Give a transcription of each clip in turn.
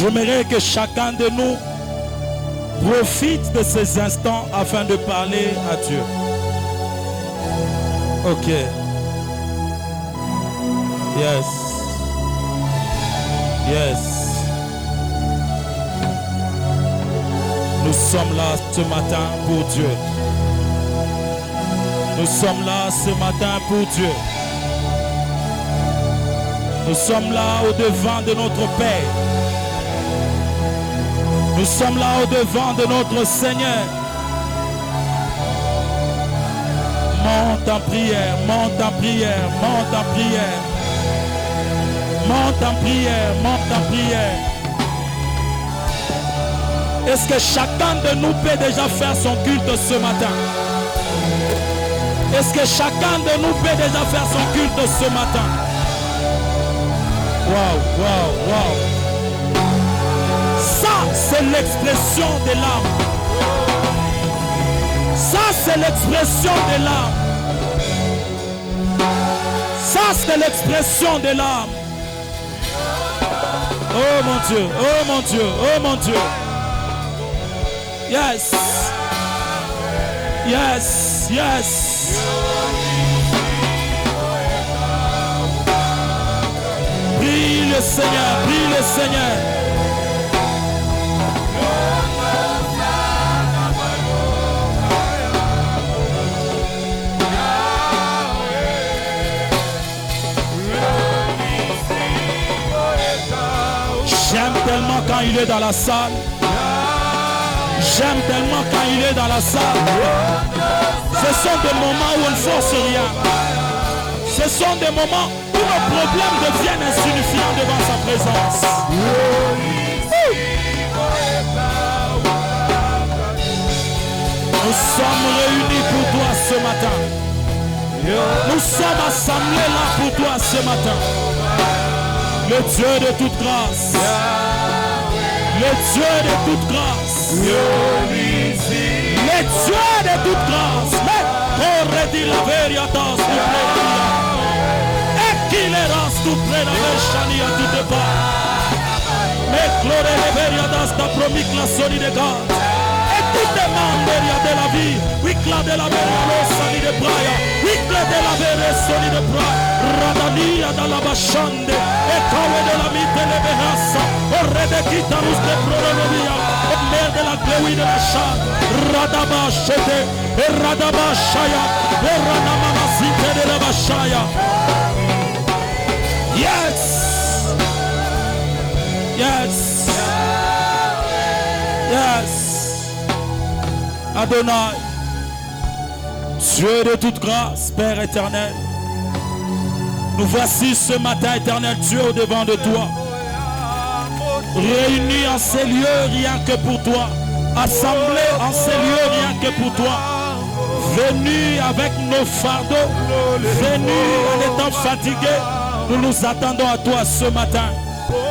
J'aimerais que chacun de nous profite de ces instants afin de parler à Dieu. Ok. Yes. Yes. Nous sommes là ce matin pour Dieu. Nous sommes là ce matin pour Dieu. Nous sommes là au devant de notre Père. Nous sommes là au devant de notre Seigneur. Monte en prière, monte en prière, monte en prière. Monte en prière, monte en prière. Est-ce que chacun de nous peut déjà faire son culte ce matin? Est-ce que chacun de nous peut déjà faire son culte ce matin? Waouh, waouh, waouh. Ça, c'est l'expression de l'âme. Ça, c'est l'expression de l'âme. Ça, c'est l'expression de l'âme. Oh mon Dieu, oh mon Dieu, oh mon Dieu. Yes. Yes, yes. Prie le Seigneur, prie le Seigneur. J'aime tellement quand il est dans la salle. J'aime tellement quand il est dans la salle. Ce sont des moments où on ne force rien. Ce sont des moments où nos problèmes deviennent insignifiants devant sa présence. Nous sommes réunis pour toi ce matin. Nous sommes assemblés là pour toi ce matin. Le Dieu de toute grâce. Le Dieu de toute grâce. Le Dieu de toute grâce. Corre di la veritas tu prega. E chi le ras tu prega vesciania tu te pa. Me glore le veritas da promiclazioni de God. E tu demanderia della vie. Wicla della veria lossani de praia. Wicla della veria soni de praia. Radania dalla basciande. E cave della mite le verassa. O re de chitarus de prorovia. De la gloire de la charte, Radabashete, et Radabashaya, et Radamamasite de la Bashaya. Yes, yes, yes. Adonai, Dieu de toute grâce, Père éternel, nous voici ce matin, éternel Dieu, au devant de toi. Réunis en ces lieux rien que pour toi. Assemblés en ces lieux rien que pour toi. Venus avec nos fardeaux. Venus en étant fatigués. Nous nous attendons à toi ce matin.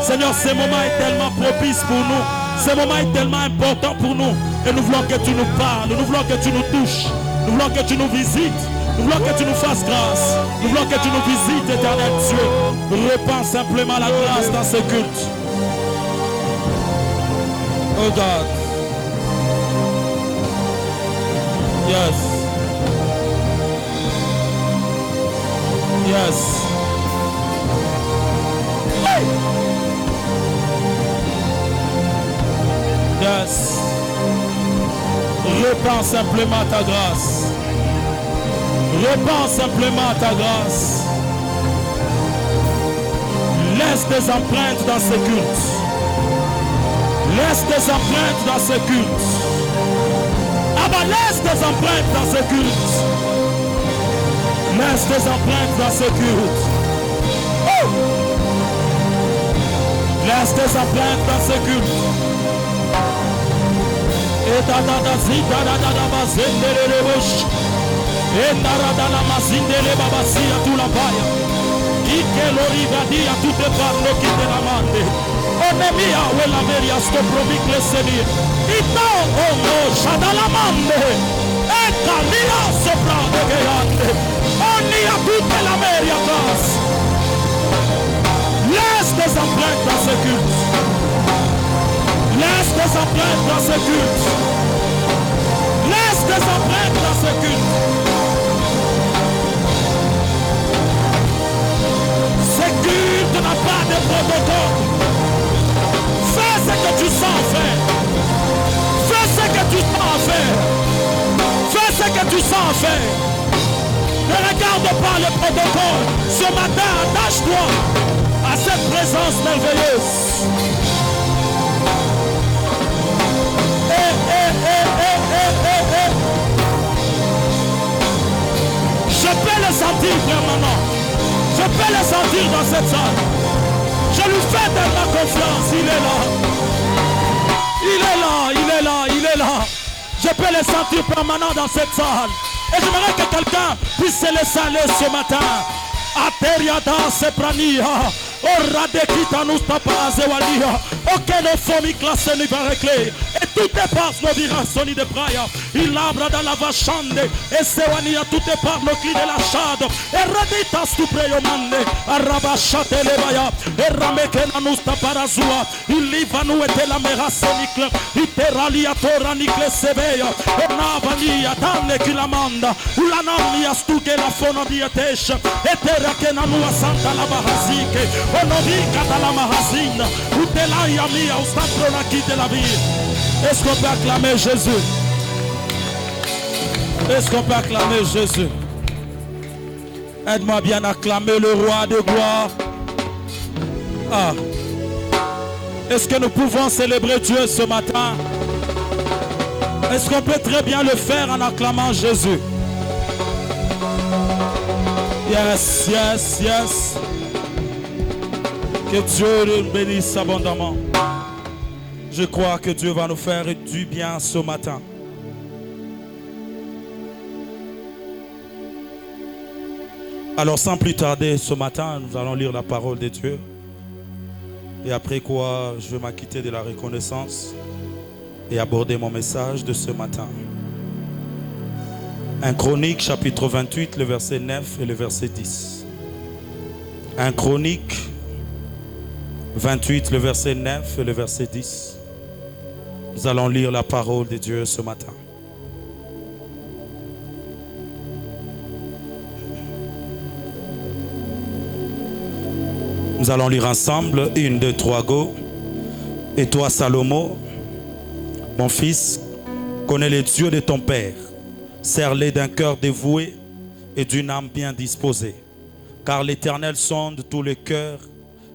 Seigneur, ce moment est tellement propice pour nous. Ce moment est tellement important pour nous. Et nous voulons que tu nous parles. Nous voulons que tu nous touches. Nous voulons que tu nous visites. Nous voulons que tu nous fasses grâce. Nous voulons que tu nous visites, éternel Dieu. Répands simplement la grâce dans ce culte. Oh God. Yes. Yes. Hey. Yes. Répands simplement ta grâce. Répands simplement ta grâce. Laisse des empreintes dans ce culte. Laisse des empreintes dans ce culte. Ah bah laisse des empreintes dans ce culte. Laisse des empreintes dans ce culte. Oh! Laisse des empreintes dans ce culte. Et da da da zi da da da da ba zendele le bosh. Et da da da la mazindele babasi a tout la paille. Ike l'origadi a tout le parlo qui te la mande. Onemia o la veria sto promicle senir. Ito ono shadalamande. E calia sopra de geante. Oni a toute la veria tas. Laisse des empreintes dans ce culte. des empreintes dans ce culte. Laisse des empreintes dans ce culte. Ce culte n'a pas de protocole. Fais ce que tu sens faire. Fais ce que tu sens faire. Fais ce que tu sens faire. Ne regarde pas le protocole. Ce matin, attache-toi à cette présence merveilleuse. Je peux le sentir permanent. Je peux le sentir dans cette salle. Je lui fais tellement confiance. Il est là. Il est là, il est là, il est là. Je peux le sentir permanent dans cette salle. Et j'aimerais que quelqu'un puisse se laisser aller ce matin. Ateriada seprania. Aucune fomi classe ni barreclé. Et tout est par nos virassoni de praia. Il labra dans la vachande. Et sewani à tout est par nos clés de la chade. Et reditas tu preyomande. Arabachate levaya. Et ramekena nusta parazua. Il livanu et la merasonicle. Iterali a toranicle seveya. Et navania tanne kilamanda. Ulanami astuke la fono diatesh. Et terakena nua santa la bahazike. Est-ce qu'on peut acclamer Jésus? Est-ce qu'on peut acclamer Jésus? Aide-moi bien à acclamer le roi de gloire. Ah. Est-ce que nous pouvons célébrer Dieu ce matin? Est-ce qu'on peut très bien le faire en acclamant Jésus? Yes, yes, yes. Que Dieu nous bénisse abondamment. Je crois que Dieu va nous faire du bien ce matin. Alors sans plus tarder, ce matin, nous allons lire la parole de Dieu. Et après quoi, je vais m'acquitter de la reconnaissance et aborder mon message de ce matin. 1 Chronique, chapitre 28, le verset 9 et le verset 10. 1 Chronique 28, le verset 9 et le verset 10. Nous allons lire la parole de Dieu ce matin. Nous allons lire ensemble. 1, 2, 3, go. Et toi, Salomon, mon fils, connais les dieux de ton père. Sers-les d'un cœur dévoué et d'une âme bien disposée. Car l'Éternel sonde tous les cœurs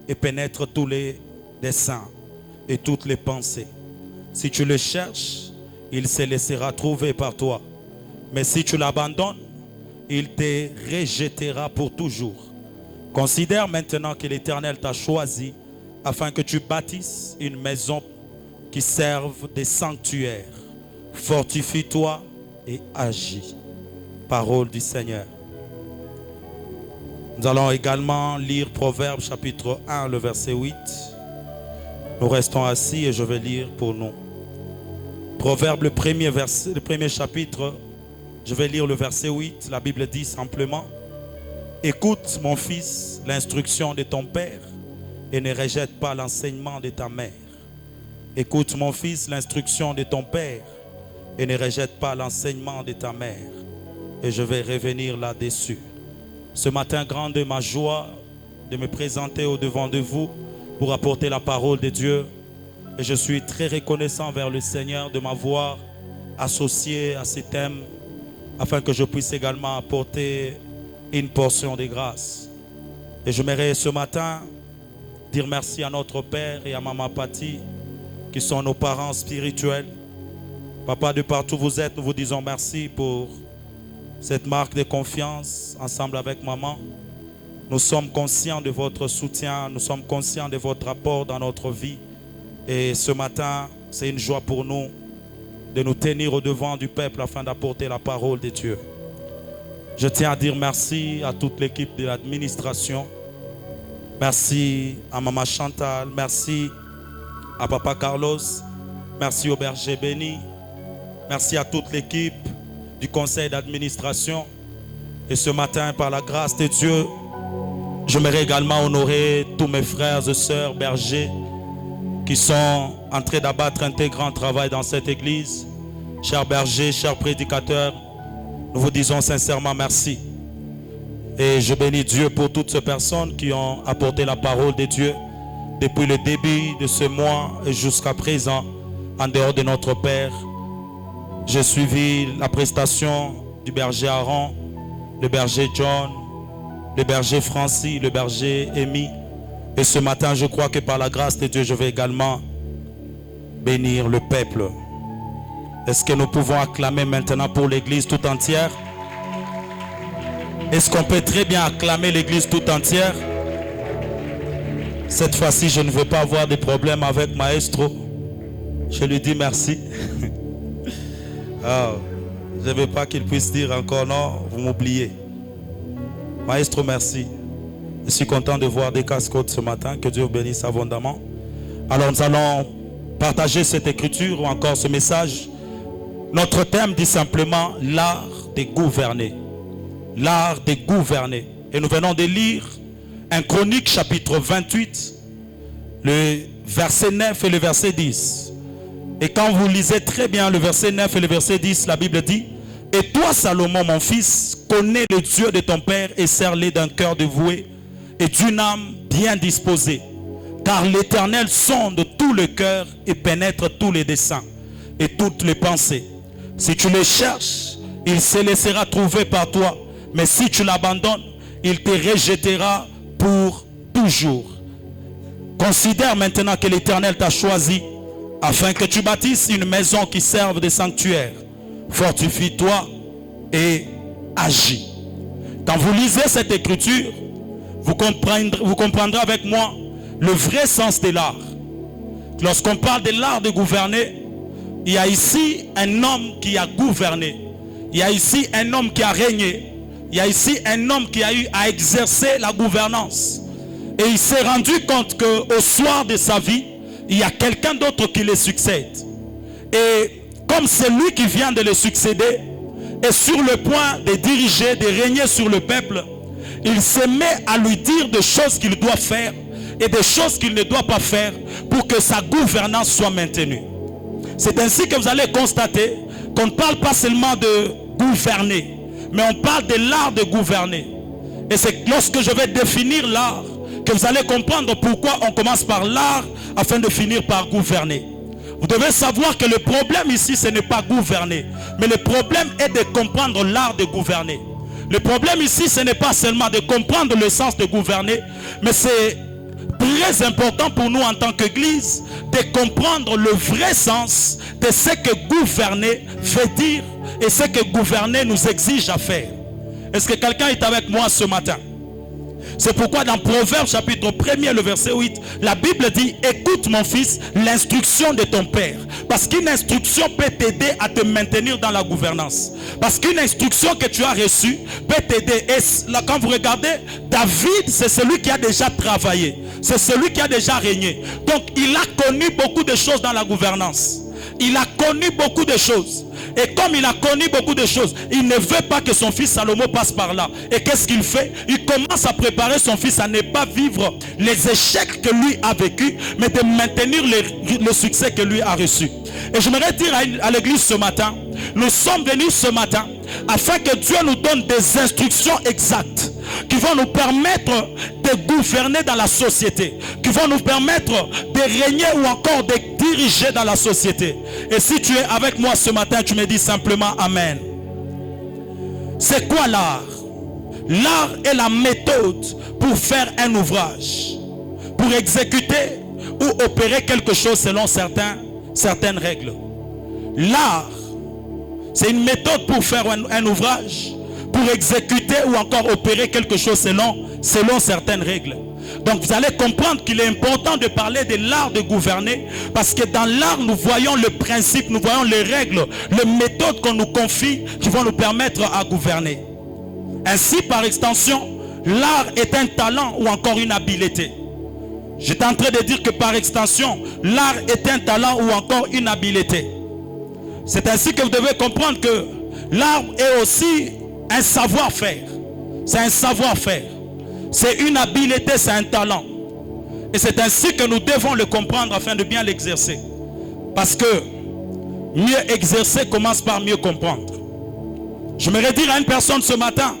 et pénètre tous les desseins et toutes les pensées. Si tu le cherches, il se laissera trouver par toi. Mais si tu l'abandonnes, il te rejettera pour toujours. Considère maintenant que l'Éternel t'a choisi afin que tu bâtisses une maison qui serve de sanctuaire. Fortifie-toi et agis. Parole du Seigneur. Nous allons également lire Proverbes chapitre 1, le verset 8. Nous restons assis et je vais lire pour nous. Proverbes, le premier chapitre, je vais lire le verset 8. La Bible dit simplement: écoute, mon fils, l'instruction de ton père et ne rejette pas l'enseignement de ta mère. Écoute, mon fils, l'instruction de ton père et ne rejette pas l'enseignement de ta mère. Et je vais revenir là-dessus. Ce matin, grande est ma joie de me présenter au-devant de vous pour apporter la parole de Dieu. Et je suis très reconnaissant vers le Seigneur de m'avoir associé à ces thèmes afin que je puisse également apporter une portion de grâce. Et j'aimerais ce matin dire merci à notre Père et à Maman Patti qui sont nos parents spirituels. Papa, de partout où vous êtes, nous vous disons merci pour cette marque de confiance ensemble avec maman. Nous sommes conscients de votre soutien, nous sommes conscients de votre apport dans notre vie. Et ce matin, c'est une joie pour nous de nous tenir au devant du peuple afin d'apporter la parole de Dieu. Je tiens à dire merci à toute l'équipe de l'administration. Merci à Maman Chantal, merci à Papa Carlos, merci au berger Béni, merci à toute l'équipe du conseil d'administration. Et ce matin, par la grâce de Dieu, j'aimerais également honorer tous mes frères et sœurs bergers qui sont en train d'abattre un très grand travail dans cette église. Chers bergers, chers prédicateurs, nous vous disons sincèrement merci. Et je bénis Dieu pour toutes ces personnes qui ont apporté la parole de Dieu depuis le début de ce mois et jusqu'à présent, en dehors de notre Père. J'ai suivi la prestation du berger Aaron, le berger John, le berger Francis, le berger Amy. Et ce matin, je crois que par la grâce de Dieu, je vais également bénir le peuple. Est-ce que nous pouvons acclamer maintenant pour l'église tout entière? Est-ce qu'on peut très bien acclamer l'église tout entière? Cette fois-ci, je ne veux pas avoir de problème avec Maestro. Je lui dis merci. Oh, je ne veux pas qu'il puisse dire encore non, vous m'oubliez. Maestro, merci. Je suis content de voir des casques-côtes ce matin. Que Dieu vous bénisse abondamment. Alors nous allons partager cette écriture ou encore ce message. Notre thème dit simplement l'art de gouverner. L'art de gouverner. Et nous venons de lire un Chronique chapitre 28, le verset 9 et le verset 10. Et quand vous lisez très bien le verset 9 et le verset 10, la Bible dit: et toi Salomon mon fils, connais le Dieu de ton père et sers-le d'un cœur dévoué et d'une âme bien disposée. Car l'Éternel sonde tout le cœur et pénètre tous les desseins et toutes les pensées. Si tu le cherches, il se laissera trouver par toi. Mais si tu l'abandonnes, il te rejettera pour toujours. Considère maintenant que l'Éternel t'a choisi afin que tu bâtisses une maison qui serve de sanctuaire. Fortifie-toi et agis. Quand vous lisez cette écriture, vous comprendrez avec moi le vrai sens de l'art. Lorsqu'on parle de l'art de gouverner, il y a ici un homme qui a gouverné. Il y a ici un homme qui a régné. Il y a ici un homme qui a eu à exercer la gouvernance. Et il s'est rendu compte qu'au soir de sa vie, il y a quelqu'un d'autre qui le succède. Et comme c'est lui qui vient de le succéder, est sur le point de diriger, de régner sur le peuple, il se met à lui dire des choses qu'il doit faire et des choses qu'il ne doit pas faire pour que sa gouvernance soit maintenue. C'est ainsi que vous allez constater qu'on ne parle pas seulement de gouverner, mais on parle de l'art de gouverner. Et c'est lorsque je vais définir l'art que vous allez comprendre pourquoi on commence par l'art afin de finir par gouverner. Vous devez savoir que le problème ici, ce n'est pas gouverner, mais le problème est de comprendre l'art de gouverner. Le problème ici, ce n'est pas seulement de comprendre le sens de gouverner, mais c'est très important pour nous en tant qu'Église de comprendre le vrai sens de ce que gouverner veut dire et ce que gouverner nous exige à faire. Est-ce que quelqu'un est avec moi ce matin? C'est pourquoi dans Proverbes chapitre 1er, le verset 8, la Bible dit: écoute mon fils, l'instruction de ton père. Parce qu'une instruction peut t'aider à te maintenir dans la gouvernance. Parce qu'une instruction que tu as reçue peut t'aider. Et là, quand vous regardez, David, c'est celui qui a déjà travaillé. C'est celui qui a déjà régné. Donc il a connu beaucoup de choses dans la gouvernance. Il a connu beaucoup de choses. Et comme il a connu beaucoup de choses, il ne veut pas que son fils Salomon passe par là. Et qu'est-ce qu'il fait? Il commence à préparer son fils à ne pas vivre les échecs que lui a vécu, mais de maintenir le succès que lui a reçu. Et j'aimerais dire à l'église ce matin, nous sommes venus ce matin afin que Dieu nous donne des instructions exactes qui vont nous permettre de gouverner dans la société, qui vont nous permettre de régner ou encore de diriger dans la société. Et si tu es avec moi ce matin, tu me dis simplement Amen. C'est quoi l'art? L'art est la méthode pour faire un ouvrage, pour exécuter ou opérer quelque chose selon certaines règles. L'art, c'est une méthode pour faire un ouvrage, pour exécuter ou encore opérer quelque chose selon certaines règles. Donc vous allez comprendre qu'il est important de parler de l'art de gouverner, parce que dans l'art nous voyons le principe, nous voyons les règles, les méthodes qu'on nous confie qui vont nous permettre à gouverner. Ainsi, par extension, l'art est un talent ou encore une habileté. J'étais en train de dire que par extension, l'art est un talent ou encore une habileté. C'est ainsi que vous devez comprendre que l'art est aussi un savoir-faire. C'est un savoir-faire. C'est une habileté, c'est un talent. Et c'est ainsi que nous devons le comprendre afin de bien l'exercer. Parce que mieux exercer commence par mieux comprendre. J'aimerais dire à une personne ce matin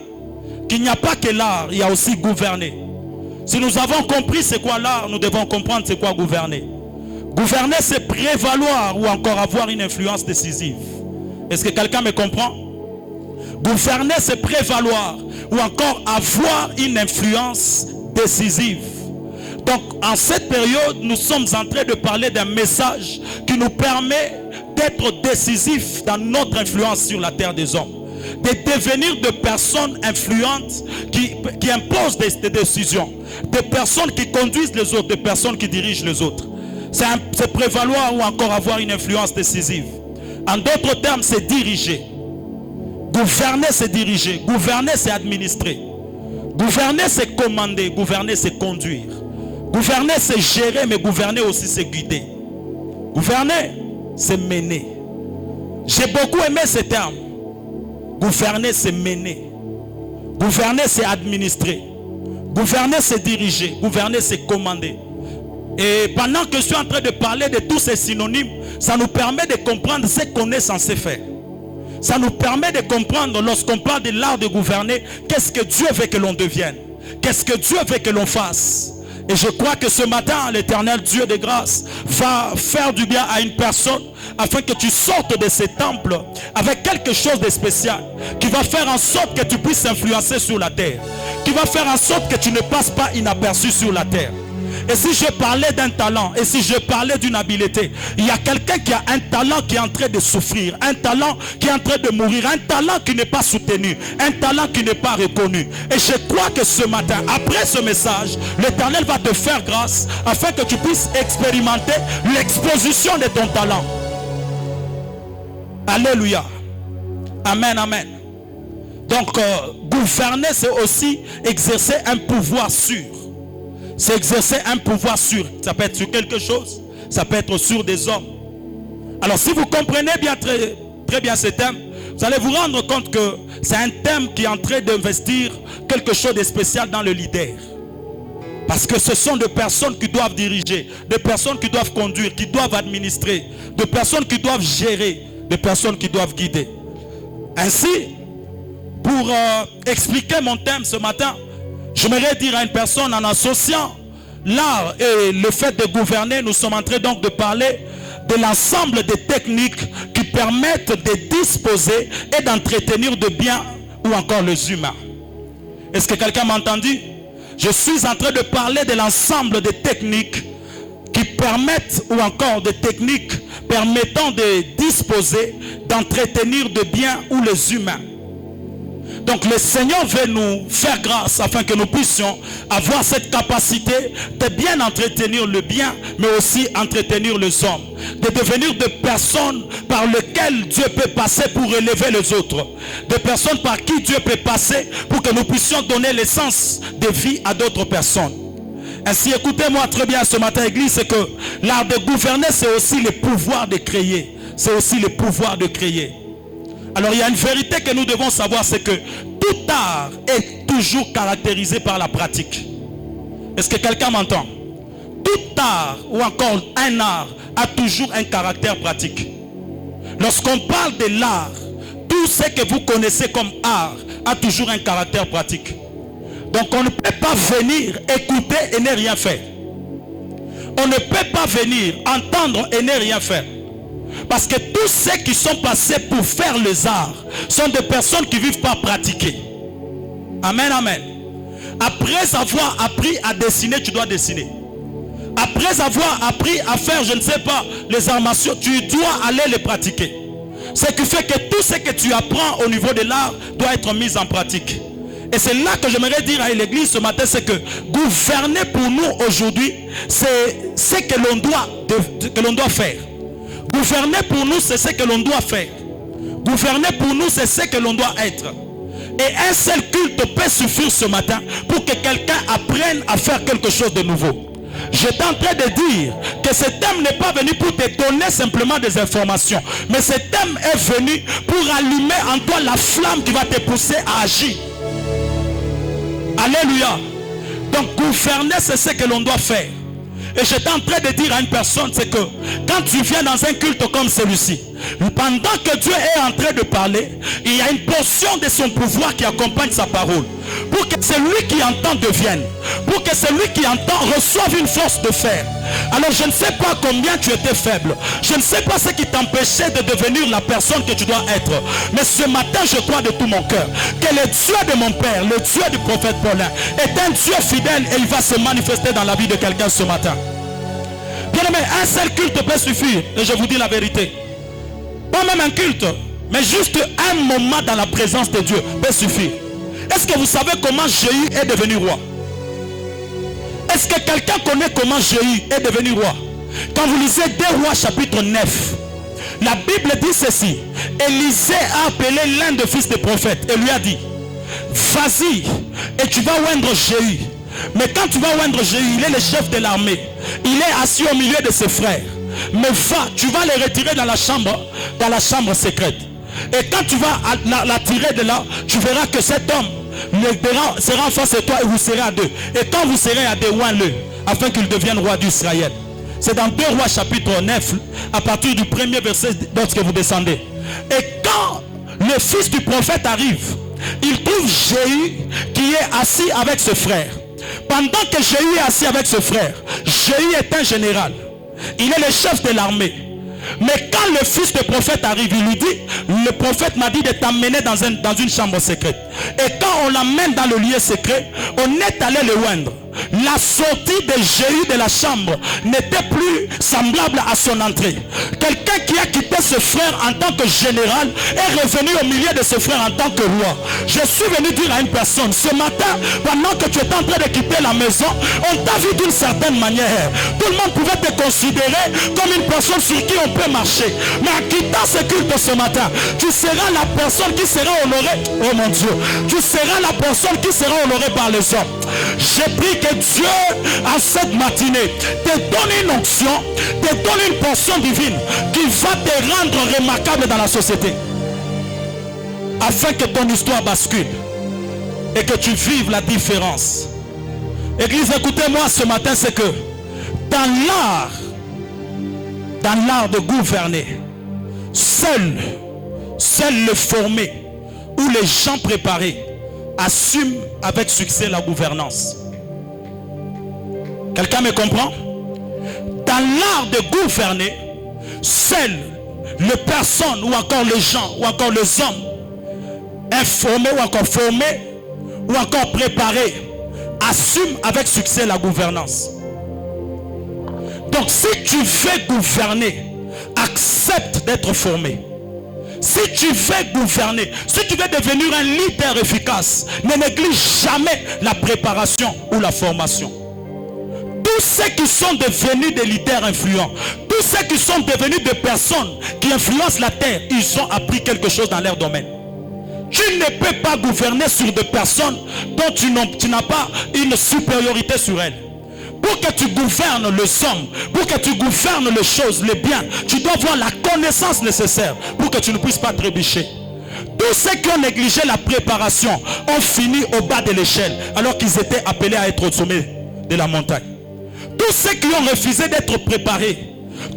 qu'il n'y a pas que l'art, il y a aussi gouverner. Si nous avons compris c'est quoi l'art, nous devons comprendre c'est quoi gouverner. Gouverner, c'est prévaloir ou encore avoir une influence décisive. Est-ce que quelqu'un me comprend? Gouverner, c'est prévaloir ou encore avoir une influence décisive. Donc, en cette période, nous sommes en train de parler d'un message qui nous permet d'être décisifs dans notre influence sur la terre des hommes. De devenir de personnes influentes qui imposent des décisions. Des personnes qui conduisent les autres, des personnes qui dirigent les autres. C'est prévaloir ou encore avoir une influence décisive. En d'autres termes, c'est diriger. Gouverner, c'est diriger. Gouverner, c'est administrer. Gouverner, c'est commander. Gouverner, c'est conduire. Gouverner, c'est gérer, mais gouverner aussi, c'est guider. Gouverner, c'est mener. J'ai beaucoup aimé ce terme. Gouverner, c'est mener. Gouverner, c'est administrer. Gouverner, c'est diriger. Gouverner, c'est commander. Et pendant que je suis en train de parler de tous ces synonymes, ça nous permet de comprendre ce qu'on est censé faire. Ça nous permet de comprendre lorsqu'on parle de l'art de gouverner, qu'est-ce que Dieu veut que l'on devienne. Qu'est-ce que Dieu veut que l'on fasse. Et je crois que ce matin, l'Éternel Dieu de grâce va faire du bien à une personne afin que tu sortes de ce temple avec quelque chose de spécial qui va faire en sorte que tu puisses influencer sur la terre, qui va faire en sorte que tu ne passes pas inaperçu sur la terre. Et si je parlais d'un talent, et si je parlais d'une habileté, il y a quelqu'un qui a un talent qui est en train de souffrir, un talent qui est en train de mourir, un talent qui n'est pas soutenu, un talent qui n'est pas reconnu. Et je crois que ce matin, après ce message, l'Éternel va te faire grâce afin que tu puisses expérimenter l'exposition de ton talent. Alléluia. Amen, amen. Donc, gouverner, c'est aussi exercer un pouvoir sûr. C'est exercer un pouvoir sûr. Ça peut être sur quelque chose, ça peut être sur des hommes. Alors si vous comprenez bien très bien ce thème, vous allez vous rendre compte que c'est un thème qui est en train d'investir quelque chose de spécial dans le leader. Parce que ce sont des personnes qui doivent diriger, des personnes qui doivent conduire, qui doivent administrer, des personnes qui doivent gérer, des personnes qui doivent guider. Ainsi, pour expliquer mon thème ce matin, j'aimerais dire à une personne en associant l'art et le fait de gouverner, nous sommes en train donc de parler de l'ensemble des techniques qui permettent de disposer et d'entretenir de biens ou encore les humains. Est-ce que quelqu'un m'a entendu? Je suis en train de parler de l'ensemble des techniques qui permettent ou encore des techniques permettant de disposer, d'entretenir de biens ou les humains. Donc le Seigneur veut nous faire grâce afin que nous puissions avoir cette capacité de bien entretenir le bien, mais aussi entretenir les hommes. De devenir des personnes par lesquelles Dieu peut passer pour élever les autres. Des personnes par qui Dieu peut passer pour que nous puissions donner l'essence de vie à d'autres personnes. Ainsi, écoutez-moi très bien ce matin, Église, c'est que l'art de gouverner, c'est aussi le pouvoir de créer. C'est aussi le pouvoir de créer. Alors il y a une vérité que nous devons savoir, c'est que tout art est toujours caractérisé par la pratique. Est-ce que quelqu'un m'entend? Tout art ou encore un art a toujours un caractère pratique. Lorsqu'on parle de l'art, tout ce que vous connaissez comme art a toujours un caractère pratique. Donc on ne peut pas venir écouter et ne rien faire. On ne peut pas venir entendre et ne rien faire. Parce que tous ceux qui sont passés pour faire les arts sont des personnes qui ne vivent pas pratiquer. Amen, amen. Après avoir appris à dessiner, tu dois dessiner. Après avoir appris à faire, je ne sais pas, les arts martiaux, tu dois aller les pratiquer. Ce qui fait que tout ce que tu apprends au niveau de l'art doit être mis en pratique. Et c'est là que j'aimerais dire à l'église ce matin, c'est que gouverner pour nous aujourd'hui, c'est ce que l'on doit faire. Gouverner pour nous, c'est ce que l'on doit faire. Gouverner pour nous, c'est ce que l'on doit être. Et un seul culte peut suffire ce matin pour que quelqu'un apprenne à faire quelque chose de nouveau. J'étais en train de dire que ce thème n'est pas venu pour te donner simplement des informations, mais ce thème est venu pour allumer en toi la flamme qui va te pousser à agir. Alléluia. Donc gouverner, c'est ce que l'on doit faire. Et j'étais en train de dire à une personne, c'est que quand tu viens dans un culte comme celui-ci, pendant que Dieu est en train de parler, il y a une portion de son pouvoir qui accompagne sa parole. Pour que celui qui entend devienne, pour que celui qui entend reçoive une force de fer. Alors je ne sais pas combien tu étais faible, je ne sais pas ce qui t'empêchait de devenir la personne que tu dois être, mais ce matin je crois de tout mon cœur que le Dieu de mon père, le Dieu du prophète Paulin est un Dieu fidèle et il va se manifester dans la vie de quelqu'un ce matin. Bien aimé, un seul culte peut suffire, et je vous dis la vérité. Pas même un culte, mais juste un moment dans la présence de Dieu peut suffire. Est-ce que vous savez comment Jéhu est devenu roi? Est-ce que quelqu'un connaît comment Jéhu est devenu roi? Quand vous lisez 2 Rois chapitre 9, la Bible dit ceci. Élisée a appelé l'un des fils des prophètes et lui a dit, vas-y et tu vas oindre Jéhu. Mais quand tu vas oindre Jéhu, il est le chef de l'armée. Il est assis au milieu de ses frères. Mais va, tu vas les retirer dans la chambre secrète. Et quand tu vas la tirer de là, tu verras que cet homme sera en face de toi et vous serez à deux. Et quand vous serez à deux, oins-le, afin qu'il devienne roi d'Israël. C'est dans 2 Rois chapitre 9, à partir du premier verset lorsque vous descendez. Et quand le fils du prophète arrive, il trouve Jéhu qui est assis avec ses frères. Pendant que Jéhu est assis avec ses frères, Jéhu est un général. Il est le chef de l'armée. Mais quand le fils du prophète arrive, il lui dit, le prophète m'a dit de t'emmener dans une chambre secrète. Et quand on l'emmène dans le lieu secret, on est allé le oindre. La sortie de Jéhu de la chambre n'était plus semblable à son entrée. Quelqu'un qui a quitté ses frères en tant que général est revenu au milieu de ses frères en tant que roi. Je suis venu dire à une personne, ce matin, pendant que tu étais en train de quitter la maison, on t'a vu d'une certaine manière. Tout le monde pouvait te considérer comme une personne sur qui on peut marcher. Mais en quittant ce culte ce matin, tu seras la personne qui sera honorée. Oh mon Dieu, tu seras la personne qui sera honorée par les hommes. J'ai pris que Dieu, en cette matinée, te donne une onction, te donne une portion divine qui va te rendre remarquable dans la société. Afin que ton histoire bascule et que tu vives la différence. Église, écoutez-moi ce matin, c'est que dans l'art de gouverner, seul le formé ou les gens préparés assument avec succès la gouvernance. Quelqu'un me comprend? Dans l'art de gouverner, seules les personnes ou encore les gens ou encore les hommes informés ou encore formés ou encore préparés assument avec succès la gouvernance. Donc si tu veux gouverner, accepte d'être formé. Si tu veux gouverner, si tu veux devenir un leader efficace, ne néglige jamais la préparation ou la formation. Tous ceux qui sont devenus des leaders influents, tous ceux qui sont devenus des personnes qui influencent la terre, ils ont appris quelque chose dans leur domaine. Tu ne peux pas gouverner sur des personnes dont tu n'as pas une supériorité sur elles. Pour que tu gouvernes les hommes, pour que tu gouvernes les choses, les biens, tu dois avoir la connaissance nécessaire pour que tu ne puisses pas trébucher. Tous ceux qui ont négligé la préparation ont fini au bas de l'échelle alors qu'ils étaient appelés à être au sommet de la montagne. Tous ceux qui ont refusé d'être préparés,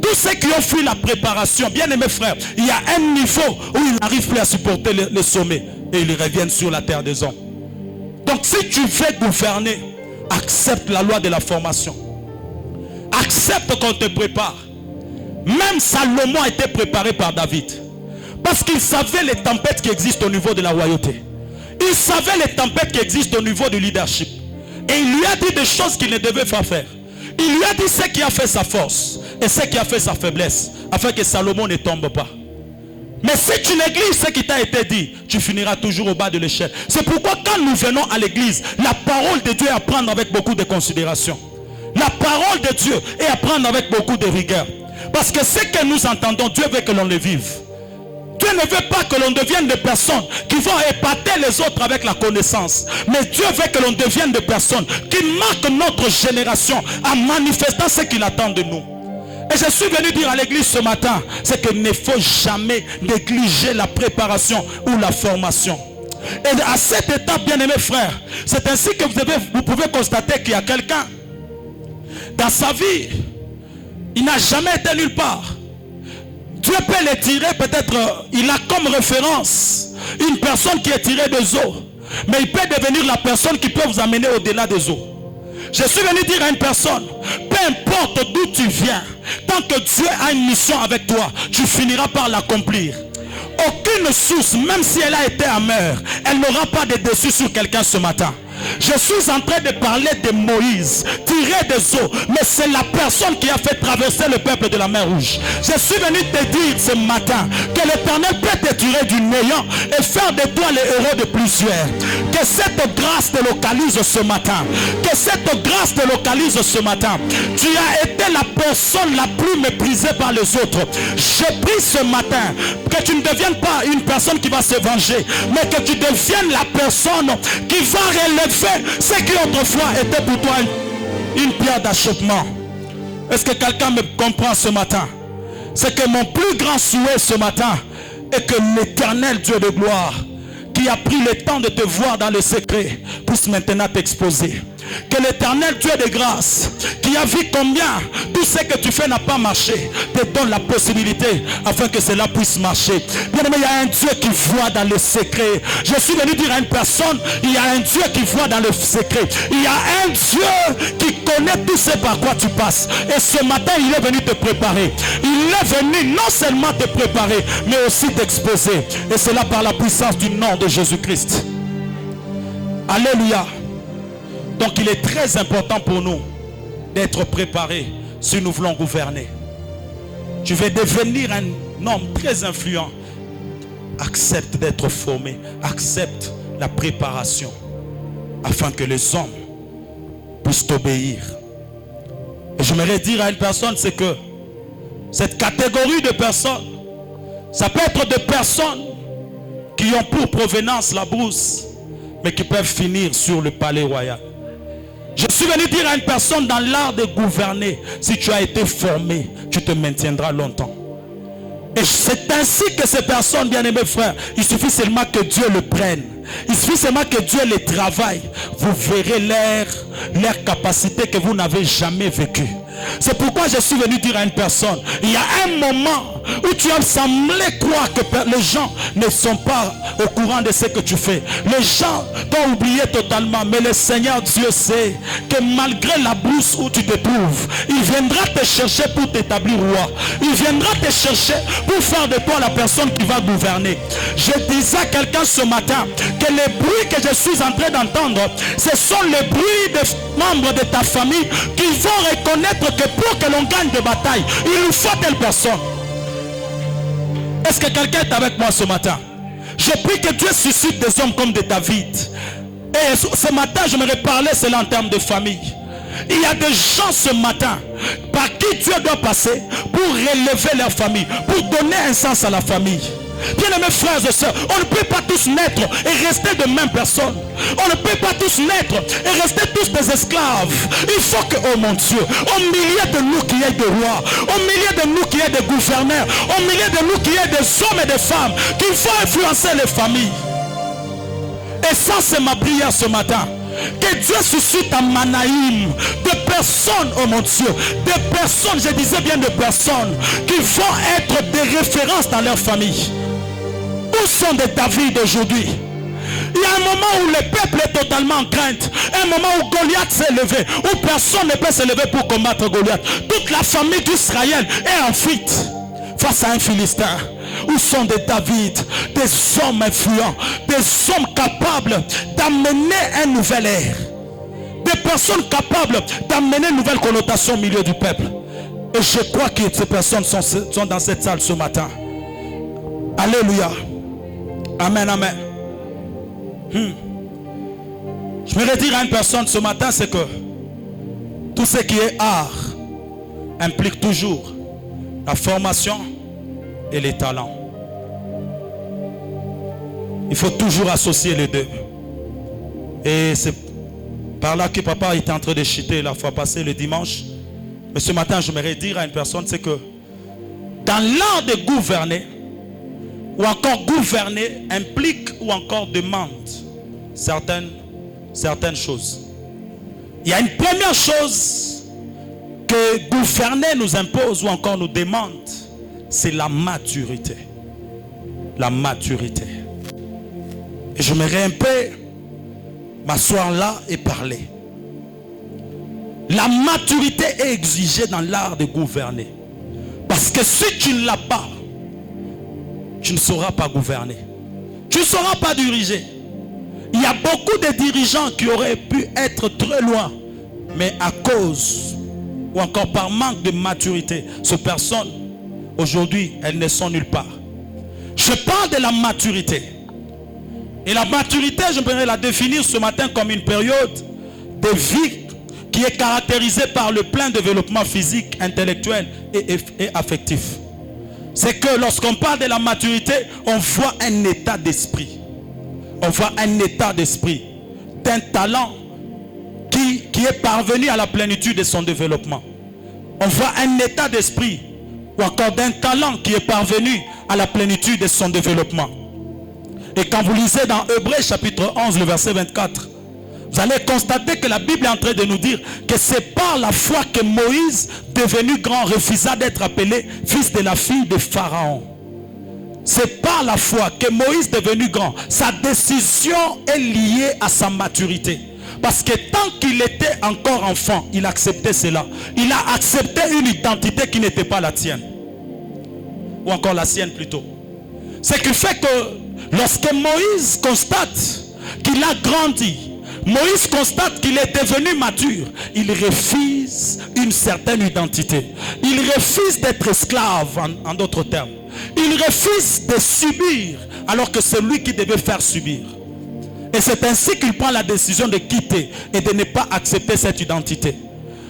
tous ceux qui ont fui la préparation, bien aimés frères, il y a un niveau où ils n'arrivent plus à supporter le sommet et ils reviennent sur la terre des hommes. Donc si tu veux gouverner, accepte la loi de la formation. Accepte qu'on te prépare. Même Salomon a été préparé par David. Parce qu'il savait les tempêtes qui existent au niveau de la royauté. Il savait les tempêtes qui existent au niveau du leadership. Et il lui a dit des choses qu'il ne devait pas faire. Il lui a dit ce qui a fait sa force et ce qui a fait sa faiblesse, afin que Salomon ne tombe pas. Mais si tu négliges ce qui t'a été dit, tu finiras toujours au bas de l'échelle. C'est pourquoi quand nous venons à l'église, la parole de Dieu est à prendre avec beaucoup de considération. La parole de Dieu est à prendre avec beaucoup de rigueur. Parce que ce que nous entendons, Dieu veut que l'on le vive. Dieu ne veut pas que l'on devienne des personnes qui vont épater les autres avec la connaissance. Mais Dieu veut que l'on devienne des personnes qui marquent notre génération en manifestant ce qu'il attend de nous. Et je suis venu dire à l'église ce matin, c'est qu'il ne faut jamais négliger la préparation ou la formation. Et à cette étape, bien aimés frères, c'est ainsi que vous pouvez constater qu'il y a quelqu'un. Dans sa vie, il n'a jamais été nulle part. Dieu peut les tirer, peut-être, il a comme référence une personne qui est tirée des eaux. Mais il peut devenir la personne qui peut vous amener au-delà des eaux. Je suis venu dire à une personne, peu importe d'où tu viens, tant que Dieu a une mission avec toi, tu finiras par l'accomplir. Aucune source, même si elle a été amère, elle n'aura pas de dessus sur quelqu'un ce matin. Je suis en train de parler de Moïse, tiré des eaux, mais c'est la personne qui a fait traverser le peuple de la mer Rouge. Je suis venu te dire ce matin que l'Éternel peut te tirer du néant et faire de toi le héros de plusieurs. Que cette grâce te localise ce matin. Que cette grâce te localise ce matin. Tu as été la personne la plus méprisée par les autres. Je prie ce matin que tu ne deviennes pas une personne qui va se venger, mais que tu deviennes la personne qui va relever ce qui autrefois était pour toi une pierre d'achoppement. Est-ce que quelqu'un me comprend ce matin? C'est que mon plus grand souhait ce matin est que l'Éternel Dieu de gloire, qui a pris le temps de te voir dans le secret, puisse maintenant t'exposer. Que l'Éternel Dieu de grâce, qui a vu combien tout ce que tu fais n'a pas marché, te donne la possibilité afin que cela puisse marcher. Bien aimé, il y a un Dieu qui voit dans le secret. Je suis venu dire à une personne, il y a un Dieu qui voit dans le secret. Il y a un Dieu qui connaît tout ce par quoi tu passes. Et ce matin, il est venu te préparer. Il est venu non seulement te préparer, mais aussi t'exposer. Et cela par la puissance du nom de Jésus-Christ. Alléluia. Donc il est très important pour nous d'être préparés si nous voulons gouverner. Tu veux devenir un homme très influent. Accepte d'être formé. Accepte la préparation afin que les hommes puissent t'obéir. Et j'aimerais dire à une personne, c'est que cette catégorie de personnes, ça peut être des personnes qui ont pour provenance la brousse, mais qui peuvent finir sur le palais royal. Je suis venu dire à une personne dans l'art de gouverner, si tu as été formé, tu te maintiendras longtemps. Et c'est ainsi que ces personnes, bien-aimés frères, il suffit seulement que Dieu le prenne. Il suffit seulement que Dieu les travaille. Vous verrez leur capacité que vous n'avez jamais vécue. C'est pourquoi je suis venu dire à une personne, il y a un moment où tu as semblé croire que les gens ne sont pas au courant de ce que tu fais. Les gens t'ont oublié totalement, mais le Seigneur Dieu sait que malgré la brousse où tu te trouves, il viendra te chercher pour t'établir roi. Il viendra te chercher pour faire de toi la personne qui va gouverner. Je disais à quelqu'un ce matin que les bruits que je suis en train d'entendre, ce sont les bruits des membres de ta famille qui vont reconnaître que pour que l'on gagne des batailles, il nous faut telle personne. Est-ce que quelqu'un est avec moi ce matin? Je prie que Dieu suscite des hommes comme de David. Et ce matin, je me parler cela en termes de famille. Il y a des gens ce matin par qui Dieu doit passer pour relever leur famille, pour donner un sens à la famille. Bien-aimés frères et sœurs, on ne peut pas tous naître et rester de même personne. On ne peut pas tous naître et rester tous des esclaves. Il faut que, oh mon Dieu, au milieu de nous qu'il y ait des rois, au milieu de nous qu'il y ait des gouverneurs, au milieu de nous qu'il y ait des hommes et des femmes qui vont influencer les familles. Et ça, c'est ma prière ce matin. Que Dieu suscite un Manaïm de personnes, oh mon Dieu, de personnes, je disais bien de personnes qui vont être des références dans leur famille. Où sont des David aujourd'hui? Il y a un moment où le peuple est totalement en crainte. Un moment où Goliath s'est levé, où personne ne peut se lever pour combattre Goliath. Toute la famille d'Israël est en fuite face à un Philistin. Où sont des David, des hommes influents, des hommes capables d'amener un nouvel air, des personnes capables d'amener une nouvelle connotation au milieu du peuple. Et je crois que ces personnes sont dans cette salle ce matin. Alléluia. Amen, amen. Je voudrais dire à une personne ce matin, c'est que tout ce qui est art implique toujours la formation et les talents. Il faut toujours associer les deux. Et c'est par là que papa était en train de chuter la fois passée, le dimanche. Mais ce matin, je voudrais dire à une personne, c'est que dans l'art de gouverner, ou encore gouverner, implique ou encore demande certaines choses. Il y a une première chose que gouverner nous impose ou encore nous demande, c'est la maturité. La maturité. Et j'aimerais un peu m'asseoir là et parler. La maturité est exigée dans l'art de gouverner. Parce que si tu ne l'as pas, tu ne sauras pas gouverner. Tu ne sauras pas diriger. Il y a beaucoup de dirigeants qui auraient pu être très loin, mais à cause ou encore par manque de maturité, ces personnes, aujourd'hui, elles ne sont nulle part. Je parle de la maturité. Et la maturité, je pourrais la définir ce matin comme une période de vie qui est caractérisée par le plein développement physique, intellectuel et affectif. C'est que lorsqu'on parle de la maturité, on voit un état d'esprit. On voit un état d'esprit d'un talent qui est parvenu à la plénitude de son développement. On voit un état d'esprit ou encore d'un talent qui est parvenu à la plénitude de son développement. Et quand vous lisez dans Hébreux chapitre 11, le verset 24, vous allez constater que la Bible est en train de nous dire que c'est par la foi que Moïse, devenu grand, refusa d'être appelé fils de la fille de Pharaon. C'est par la foi que Moïse, devenu grand, sa décision est liée à sa maturité. Parce que tant qu'il était encore enfant, il acceptait cela. Il a accepté une identité qui n'était pas la tienne. Ou encore la sienne plutôt. Ce qui fait que lorsque Moïse constate qu'il a grandi, Moïse constate qu'il est devenu mature, il refuse une certaine identité. Il refuse d'être esclave, en d'autres termes. Il refuse de subir alors que c'est lui qui devait faire subir. Et c'est ainsi qu'il prend la décision de quitter et de ne pas accepter cette identité.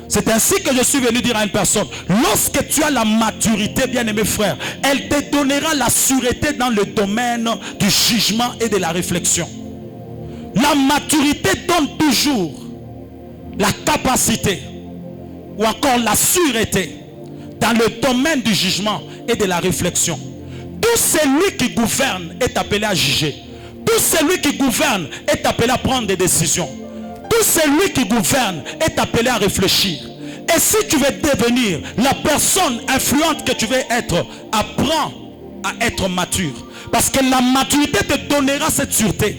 C'est ainsi que je suis venu dire à une personne, lorsque tu as la maturité, bien-aimé frère, elle te donnera la sûreté dans le domaine du jugement et de la réflexion. La maturité donne toujours la capacité ou encore la sûreté dans le domaine du jugement et de la réflexion. Tout celui qui gouverne est appelé à juger. Tout celui qui gouverne est appelé à prendre des décisions. Tout celui qui gouverne est appelé à réfléchir. Et si tu veux devenir la personne influente que tu veux être, apprends à être mature. Parce que la maturité te donnera cette sûreté.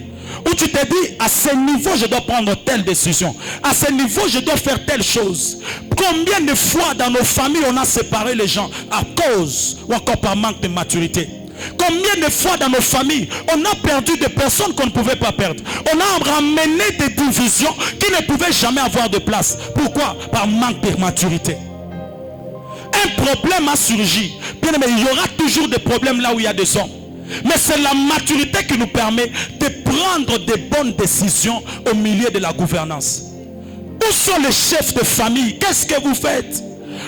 Où tu te dis, à ce niveau, je dois prendre telle décision. À ce niveau, je dois faire telle chose. Combien de fois dans nos familles, on a séparé les gens à cause ou encore par manque de maturité? Combien de fois dans nos familles, on a perdu des personnes qu'on ne pouvait pas perdre? On a ramené des divisions qui ne pouvaient jamais avoir de place. Pourquoi? Par manque de maturité. Un problème a surgi. Bien aimé, il y aura toujours des problèmes là où il y a des hommes. Mais c'est la maturité qui nous permet de prendre des bonnes décisions au milieu de la gouvernance. Où sont les chefs de famille? Qu'est-ce que vous faites?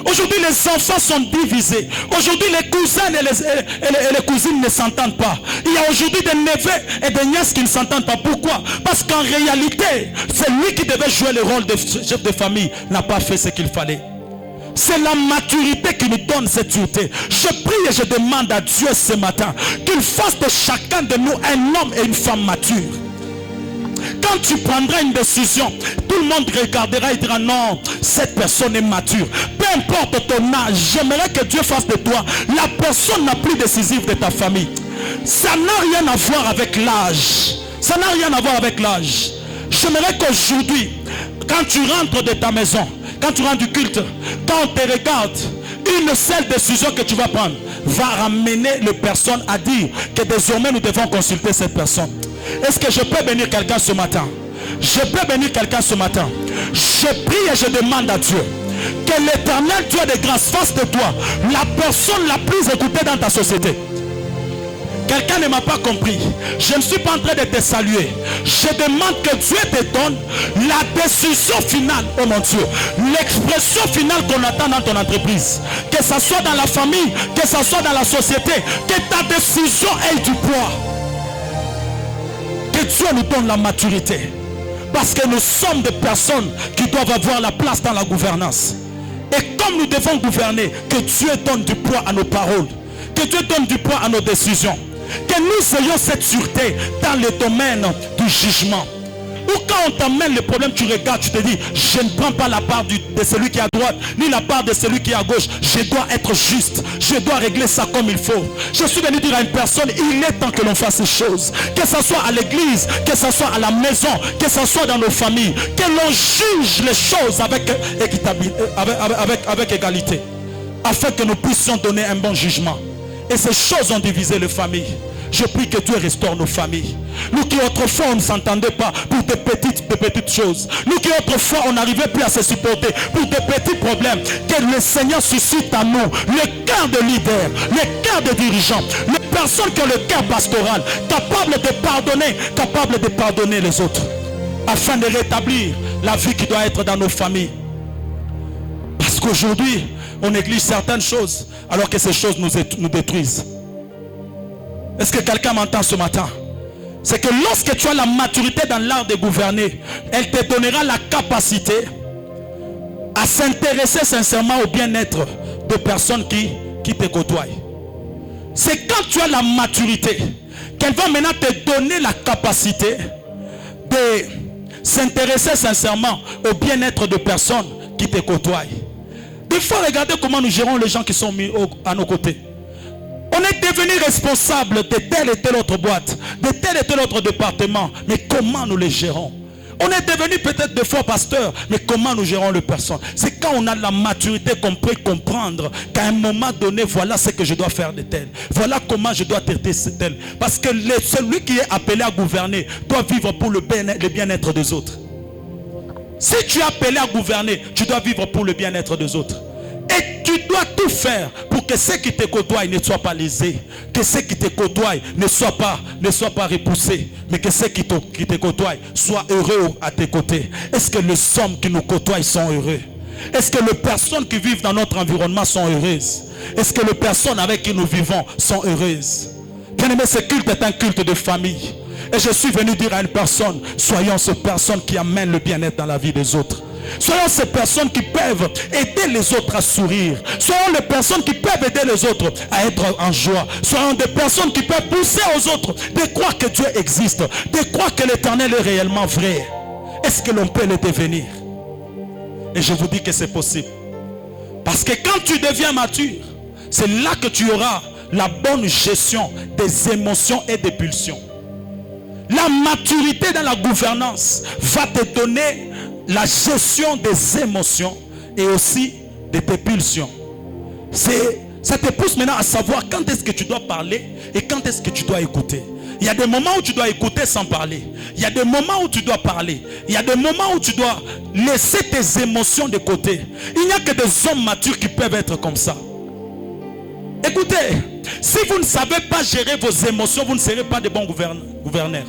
Aujourd'hui, les enfants sont divisés. Aujourd'hui, les cousins et les cousines ne s'entendent pas. Il y a aujourd'hui des neveux et des nièces qui ne s'entendent pas. Pourquoi? Parce qu'en réalité, c'est lui qui devait jouer le rôle de chef de famille n'a pas fait ce qu'il fallait. C'est la maturité qui nous donne cette sûreté. Je prie et je demande à Dieu ce matin qu'il fasse de chacun de nous un homme et une femme mature. Quand tu prendras une décision, tout le monde regardera et dira non, cette personne est mature. Peu importe ton âge, j'aimerais que Dieu fasse de toi la personne la plus décisive de ta famille. Ça n'a rien à voir avec l'âge. Ça n'a rien à voir avec l'âge. J'aimerais qu'aujourd'hui, quand tu rentres de ta maison, quand tu rentres du culte, quand on te regarde, une seule décision que tu vas prendre va ramener les personnes à dire que désormais nous devons consulter cette personne. Est-ce que je peux bénir quelqu'un ce matin? Je peux bénir quelqu'un ce matin. Je prie et je demande à Dieu que l'Éternel, Dieu de grâce, fasse de toi la personne la plus écoutée dans ta société. Quelqu'un ne m'a pas compris. Je ne suis pas en train de te saluer. Je demande que Dieu te donne la décision finale, oh mon Dieu, l'expression finale qu'on attend dans ton entreprise. Que ça soit dans la famille, que ça soit dans la société, que ta décision ait du poids. Que Dieu nous donne la maturité. Parce que nous sommes des personnes qui doivent avoir la place dans la gouvernance. Et comme nous devons gouverner, que Dieu donne du poids à nos paroles. Que Dieu donne du poids à nos décisions. Que nous ayons cette sûreté dans le domaine du jugement. Ou quand on t'amène le problème, tu regardes, tu te dis, je ne prends pas la part de celui qui est à droite, ni la part de celui qui est à gauche. Je dois être juste. Je dois régler ça comme il faut. Je suis venu dire à une personne, il est temps que l'on fasse ces choses. Que ce soit à l'église, que ce soit à la maison, que ce soit dans nos familles. Que l'on juge les choses avec égalité. Afin que nous puissions donner un bon jugement. Et ces choses ont divisé les familles. Je prie que Dieu restaure nos familles. Nous qui autrefois on ne s'entendait pas pour de petites choses. Nous qui autrefois on n'arrivait plus à se supporter pour de petits problèmes. Que le Seigneur suscite à nous le cœur de leader, le cœur de dirigeants, les personnes qui ont le cœur pastoral, capables de pardonner les autres. Afin de rétablir la vie qui doit être dans nos familles. Parce qu'aujourd'hui, on néglige certaines choses alors que ces choses nous détruisent. Est-ce que quelqu'un m'entend ce matin? C'est que lorsque tu as la maturité dans l'art de gouverner, elle te donnera la capacité à s'intéresser sincèrement au bien-être de personnes qui te côtoient. C'est quand tu as la maturité qu'elle va maintenant te donner la capacité de s'intéresser sincèrement au bien-être de personnes qui te côtoient. Des fois, regardez comment nous gérons les gens qui sont mis à nos côtés. On est devenu responsable de telle et telle autre boîte, de tel et tel autre département. Mais comment nous les gérons? On est devenu peut-être des fois pasteur, mais comment nous gérons les personnes? C'est quand on a la maturité qu'on peut comprendre qu'à un moment donné, voilà ce que je dois faire de tel. Voilà comment je dois traiter tel. Parce que celui qui est appelé à gouverner doit vivre pour le bien-être des autres. Si tu es appelé à gouverner, tu dois vivre pour le bien-être des autres. Et tu dois tout faire pour que ceux qui te côtoient ne soient pas lésés. Que ceux qui te côtoient ne soient pas repoussés. Mais que ceux qui te côtoient soient heureux à tes côtés. Est-ce que les hommes qui nous côtoient sont heureux? Est-ce que les personnes qui vivent dans notre environnement sont heureuses? Est-ce que les personnes avec qui nous vivons sont heureuses? Bien aimé, ce culte est un culte de famille. Et je suis venu dire à une personne, soyons ces personnes qui amènent le bien-être dans la vie des autres. Soyons ces personnes qui peuvent aider les autres à sourire. Soyons les personnes qui peuvent aider les autres à être en joie. Soyons des personnes qui peuvent pousser aux autres de croire que Dieu existe, de croire que l'Éternel est réellement vrai. Est-ce que l'on peut le devenir? Et je vous dis que c'est possible. Parce que quand tu deviens mature, c'est là que tu auras la bonne gestion des émotions et des pulsions. La maturité dans la gouvernance va te donner la gestion des émotions et aussi de tes pulsions. Ça te pousse maintenant à savoir quand est-ce que tu dois parler et quand est-ce que tu dois écouter. Il y a des moments où tu dois écouter sans parler. Il y a des moments où tu dois parler. Il y a des moments où tu dois laisser tes émotions de côté. Il n'y a que des hommes matures qui peuvent être comme ça. Écoutez, si vous ne savez pas gérer vos émotions, vous ne serez pas de bons gouverneurs.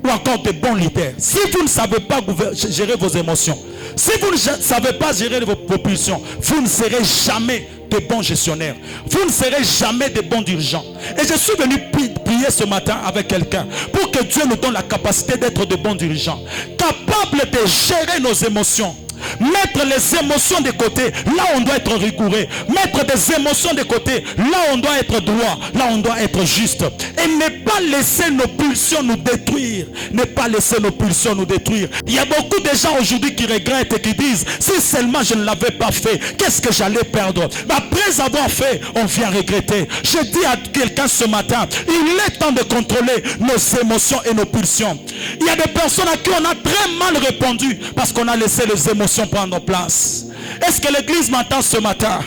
Ou encore de bons leaders. Si vous ne savez pas gérer vos émotions, si vous ne savez pas gérer vos pulsions, vous ne serez jamais de bons gestionnaires. Vous ne serez jamais de bons dirigeants. Et je suis venu prier ce matin avec quelqu'un pour que Dieu nous donne la capacité d'être de bons dirigeants. Capables de gérer nos émotions. Mettre les émotions de côté, là on doit être rigoureux. Mettre des émotions de côté, là on doit être droit, là on doit être juste. Et ne pas laisser nos pulsions nous détruire. Ne pas laisser nos pulsions nous détruire. Il y a beaucoup de gens aujourd'hui qui regrettent et qui disent, si seulement je ne l'avais pas fait, qu'est-ce que j'allais perdre? Mais après avoir fait, on vient regretter. Je dis à quelqu'un ce matin, il est temps de contrôler nos émotions et nos pulsions. Il y a des personnes à qui on a très mal répondu parce qu'on a laissé les émotions prendre place. Est-ce que l'église m'entend ce matin?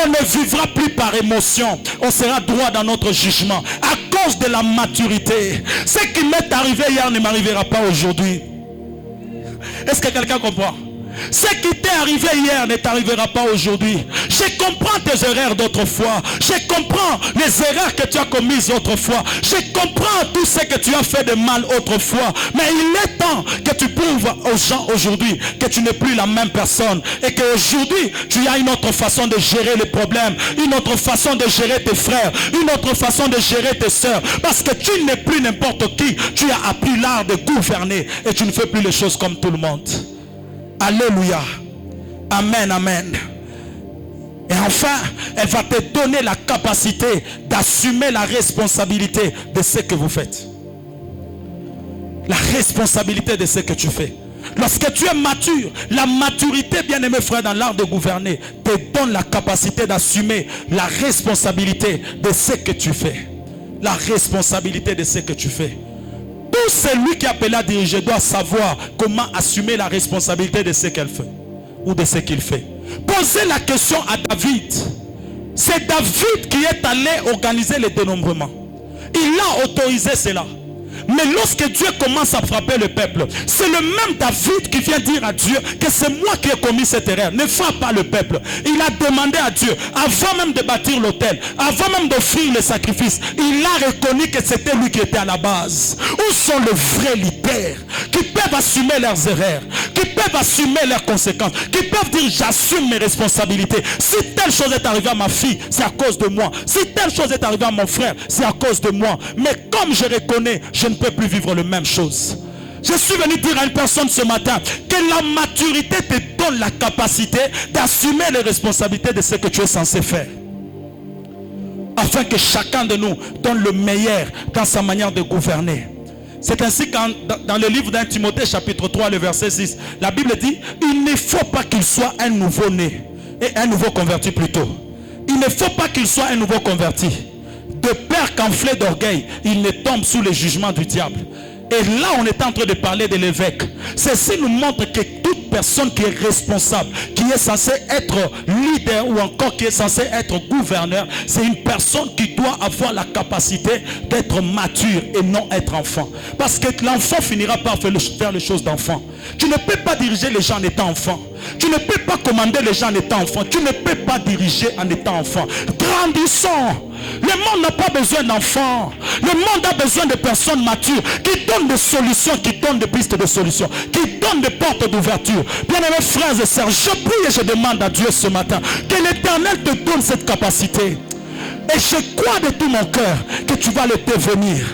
On ne vivra plus par émotion. On sera droit dans notre jugement à cause de la maturité. Ce qui m'est arrivé hier ne m'arrivera pas aujourd'hui. Est-ce que quelqu'un comprend? Ce qui t'est arrivé hier ne t'arrivera pas aujourd'hui. Je comprends tes erreurs d'autrefois. Je comprends les erreurs que tu as commises autrefois. Je comprends tout ce que tu as fait de mal autrefois. Mais il est temps que tu prouves aux gens aujourd'hui que tu n'es plus la même personne. Et qu'aujourd'hui, tu as une autre façon de gérer les problèmes. Une autre façon de gérer tes frères. Une autre façon de gérer tes soeurs. Parce que tu n'es plus n'importe qui. Tu as appris l'art de gouverner. Et tu ne fais plus les choses comme tout le monde. Alléluia. Amen, amen. Et enfin, elle va te donner la capacité d'assumer la responsabilité de ce que vous faites. la responsabilité de ce que tu fais. Lorsque tu es mature, la maturité, bien-aimé frère, dans l'art de gouverner, te donne la capacité d'assumer la responsabilité de ce que tu fais. La responsabilité de ce que tu fais. Tout celui qui est appelé à diriger doit savoir comment assumer la responsabilité de ce qu'elle fait ou de ce qu'il fait. Posez la question à David. C'est David qui est allé organiser le dénombrement. Il a autorisé cela. Mais lorsque Dieu commence à frapper le peuple, c'est le même David qui vient dire à Dieu que c'est moi qui ai commis cette erreur. Ne frappe pas le peuple. Il a demandé à Dieu, avant même de bâtir l'autel, avant même d'offrir le sacrifice, il a reconnu que c'était lui qui était à la base. Où sont les vrais leaders qui peuvent assumer leurs erreurs, qui peuvent assumer leurs conséquences, qui peuvent dire j'assume mes responsabilités. Si telle chose est arrivée à ma fille, c'est à cause de moi. Si telle chose est arrivée à mon frère, c'est à cause de moi. Mais comme je reconnais, je ne peux plus vivre la même chose. Je suis venu dire à une personne ce matin que la maturité te donne la capacité d'assumer les responsabilités de ce que tu es censé faire. Afin que chacun de nous donne le meilleur dans sa manière de gouverner. C'est ainsi que dans le livre d'un Timothée chapitre 3 le verset 6, la Bible dit, il ne faut pas qu'il soit un nouveau-né, et un nouveau converti plutôt. Il ne faut pas qu'il soit un nouveau converti. De peur qu'enflé d'orgueil, il ne tombe sous le jugement du diable. Et là, on est en train de parler de l'évêque. Ceci nous montre que toute personne qui est responsable, qui est censée être leader ou encore qui est censée être gouverneur, c'est une personne qui doit avoir la capacité d'être mature et non être enfant. Parce que l'enfant finira par faire les choses d'enfant. Tu ne peux pas diriger les gens en étant enfant. Tu ne peux pas commander les gens en étant enfant. Tu ne peux pas diriger en étant enfant. Grandissons. Le monde n'a pas besoin d'enfants. Le monde a besoin de personnes matures qui donnent des solutions, qui donnent des pistes de solutions, qui donnent des portes d'ouverture. Bien-aimés frères et sœurs, je prie et je demande à Dieu ce matin que l'Éternel te donne cette capacité. Et je crois de tout mon cœur que tu vas le devenir.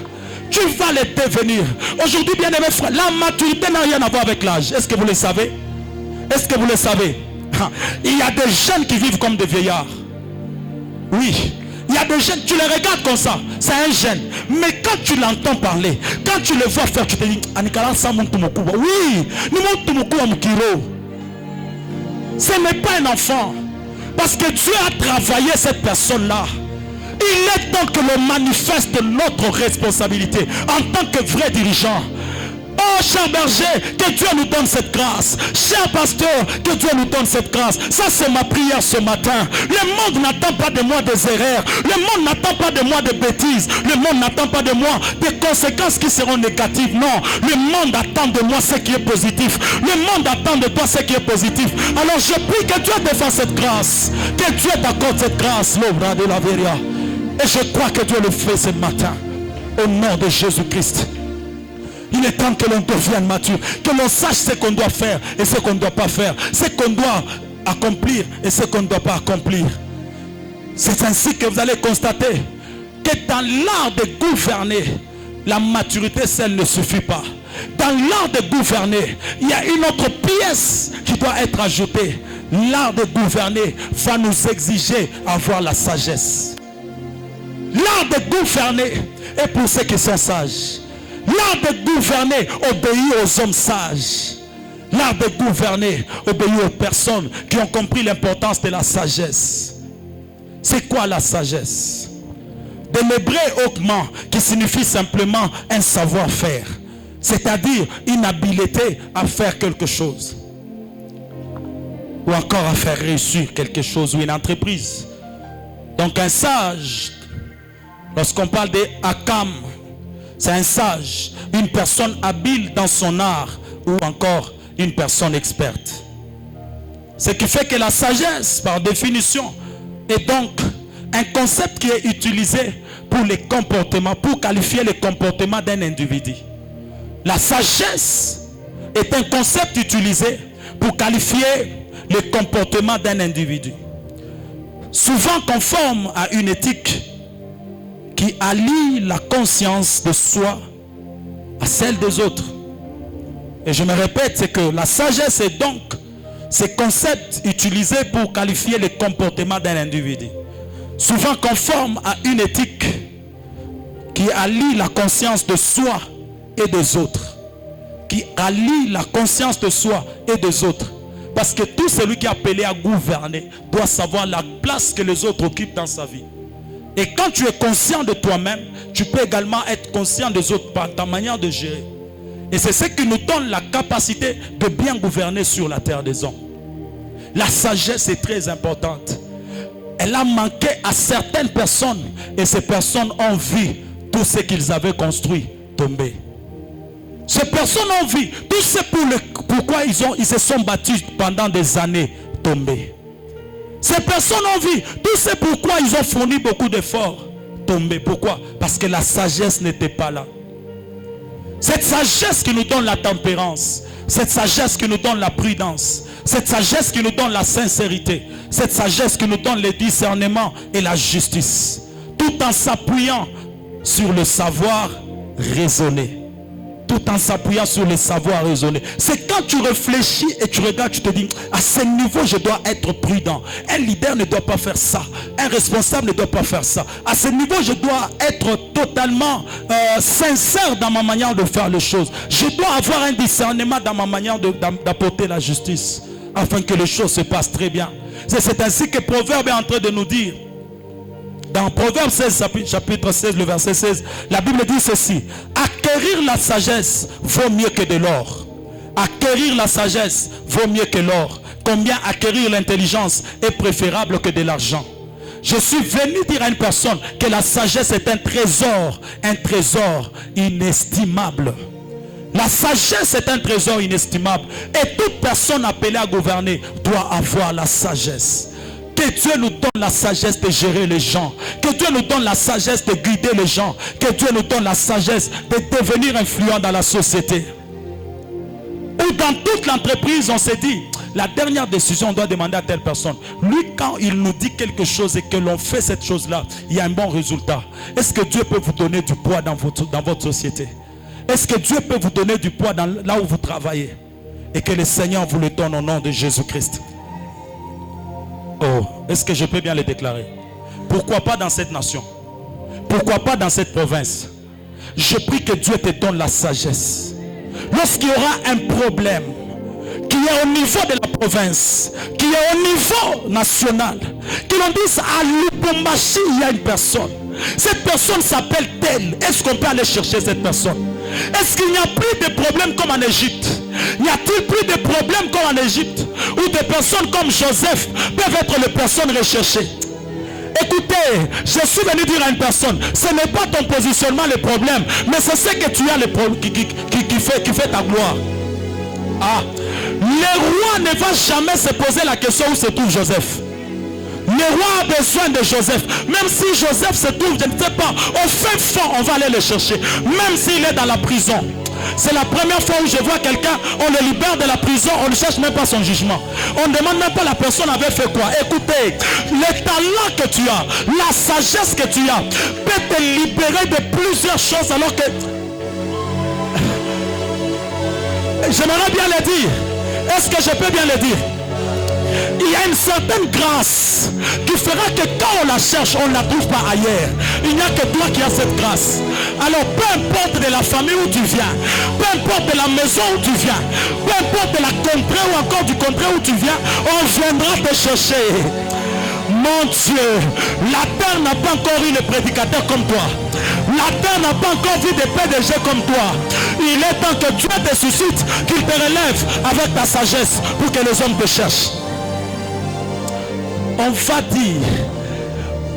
Tu vas le devenir. Aujourd'hui, bien-aimés frères, la maturité n'a rien à voir avec l'âge. Est-ce que vous le savez? Est-ce que vous le savez? Il y a des jeunes qui vivent comme des vieillards. Oui. Il y a des jeunes, tu les regardes comme ça, c'est un jeune. Mais quand tu l'entends parler, quand tu le vois faire, tu te dis, oui, ce n'est pas un enfant. Parce que Dieu a travaillé cette personne-là. Il est temps que l'on manifeste notre responsabilité en tant que vrai dirigeant. Oh, cher berger, que Dieu nous donne cette grâce. Cher pasteur, que Dieu nous donne cette grâce. Ça, c'est ma prière ce matin. Le monde n'attend pas de moi des erreurs. Le monde n'attend pas de moi des bêtises. Le monde n'attend pas de moi des conséquences qui seront négatives. Non, le monde attend de moi ce qui est positif. Le monde attend de toi ce qui est positif. Alors je prie que Dieu te fasse cette grâce. Que Dieu t'accorde cette grâce, l'obra de la Véria. Et je crois que Dieu le fait ce matin. Au nom de Jésus-Christ. Il est temps que l'on devienne mature, que l'on sache ce qu'on doit faire et ce qu'on ne doit pas faire, ce qu'on doit accomplir et ce qu'on ne doit pas accomplir. C'est ainsi que vous allez constater que dans l'art de gouverner, la maturité seule ne suffit pas. Dans l'art de gouverner, il y a une autre pièce qui doit être ajoutée. L'art de gouverner va nous exiger avoir la sagesse. L'art de gouverner est pour ceux qui sont sages. L'art de gouverner obéit aux hommes sages. L'art de gouverner obéit aux personnes qui ont compris l'importance de la sagesse. C'est quoi la sagesse? De l'hébreu okma, qui signifie simplement un savoir-faire. C'est-à-dire une habileté à faire quelque chose. Ou encore à faire réussir quelque chose ou une entreprise. Donc un sage, lorsqu'on parle de Akam, c'est un sage, une personne habile dans son art ou encore une personne experte. Ce qui fait que la sagesse, par définition, est donc un concept qui est utilisé pour les comportements, pour qualifier les comportements d'un individu. La sagesse est un concept utilisé pour qualifier les comportements d'un individu. Souvent conforme à une éthique qui allie la conscience de soi à celle des autres. Et je me répète, c'est que la sagesse est donc ce concept utilisé pour qualifier les comportements d'un individu. Souvent conforme à une éthique qui allie la conscience de soi et des autres. qui allie la conscience de soi et des autres. Parce que tout celui qui est appelé à gouverner doit savoir la place que les autres occupent dans sa vie. Et quand tu es conscient de toi-même, tu peux également être conscient des autres par ta manière de gérer. Et c'est ce qui nous donne la capacité de bien gouverner sur la terre des hommes. La sagesse est très importante. Elle a manqué à certaines personnes et ces personnes ont vu tout ce qu'ils avaient construit tomber. Ces personnes ont vu tout ce pourquoi ils se sont battus pendant des années tomber. Ces personnes ont vu tout ce pourquoi ils ont fourni beaucoup d'efforts tomber. Pourquoi? Parce que la sagesse n'était pas là. Cette sagesse qui nous donne la tempérance, cette sagesse qui nous donne la prudence, cette sagesse qui nous donne la sincérité, cette sagesse qui nous donne le discernement et la justice, tout en s'appuyant sur le savoir raisonner. Tout en s'appuyant sur le savoir raisonner. C'est quand tu réfléchis et tu regardes, tu te dis, à ce niveau, je dois être prudent. Un leader ne doit pas faire ça. Un responsable ne doit pas faire ça. À ce niveau, je dois être totalement sincère dans ma manière de faire les choses. Je dois avoir un discernement dans ma manière d'apporter la justice, afin que les choses se passent très bien. C'est ainsi que Proverbe est en train de nous dire. Dans Proverbe 16, chapitre 16, le verset 16, la Bible dit ceci: acquérir la sagesse vaut mieux que de l'or. Acquérir la sagesse vaut mieux que l'or. Combien acquérir l'intelligence est préférable que de l'argent. Je suis venu dire à une personne que la sagesse est un trésor inestimable. La sagesse est un trésor inestimable. Et toute personne appelée à gouverner doit avoir la sagesse. Que Dieu nous donne la sagesse de gérer les gens. Que Dieu nous donne la sagesse de guider les gens. Que Dieu nous donne la sagesse de devenir influent dans la société. Ou dans toute l'entreprise, on s'est dit, la dernière décision, on doit demander à telle personne. Lui, quand il nous dit quelque chose et que l'on fait cette chose-là, il y a un bon résultat. Est-ce que Dieu peut vous donner du poids dans votre société? Est-ce que Dieu peut vous donner du poids là où vous travaillez? Et que le Seigneur vous le donne au nom de Jésus-Christ. Oh, est-ce que je peux bien le déclarer? Pourquoi pas dans cette nation? Pourquoi pas dans cette province? Je prie que Dieu te donne la sagesse. Lorsqu'il y aura un problème qui est au niveau de la province, qui est au niveau national, que l'on dise à Lubumbashi, il y a une personne. Cette personne s'appelle telle. Est-ce qu'on peut aller chercher cette personne? Est-ce qu'il n'y a plus de problèmes comme en Égypte? N'y a-t-il plus de problèmes comme en Égypte, où des personnes comme Joseph peuvent être les personnes recherchées? Écoutez, je suis venu dire à une personne, ce n'est pas ton positionnement le problème, mais c'est ce que tu as qui fait ta gloire. Ah, le roi ne va jamais se poser la question où se trouve Joseph. Le roi a besoin de Joseph. Même si Joseph se trouve, je ne sais pas, au fin fond, on va aller le chercher. Même s'il est dans la prison. C'est la première fois où je vois quelqu'un, on le libère de la prison, on ne cherche même pas son jugement. On ne demande même pas la personne avait fait quoi. Écoutez, le talent que tu as, la sagesse que tu as, peut te libérer de plusieurs choses alors que... J'aimerais bien le dire. Est-ce que je peux bien le dire? Il y a une certaine grâce qui fera que quand on la cherche, on ne la trouve pas ailleurs. Il n'y a que toi qui as cette grâce. Alors peu importe de la famille où tu viens, peu importe de la maison où tu viens, peu importe de la contrée ou encore du contrée où tu viens, on viendra te chercher. Mon Dieu, la terre n'a pas encore eu de prédicateur comme toi. La terre n'a pas encore vu de PDG comme toi. Il est temps que Dieu te suscite, qu'il te relève avec ta sagesse pour que les hommes te cherchent. On va dire,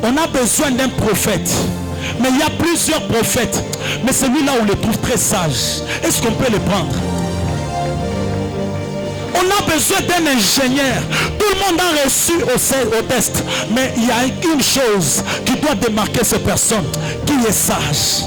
on a besoin d'un prophète. Mais il y a plusieurs prophètes. Mais celui-là, on le trouve très sage. Est-ce qu'on peut le prendre? On a besoin d'un ingénieur. Tout le monde a reçu au test. Mais il y a une chose qui doit démarquer ces personnes, qui est sage.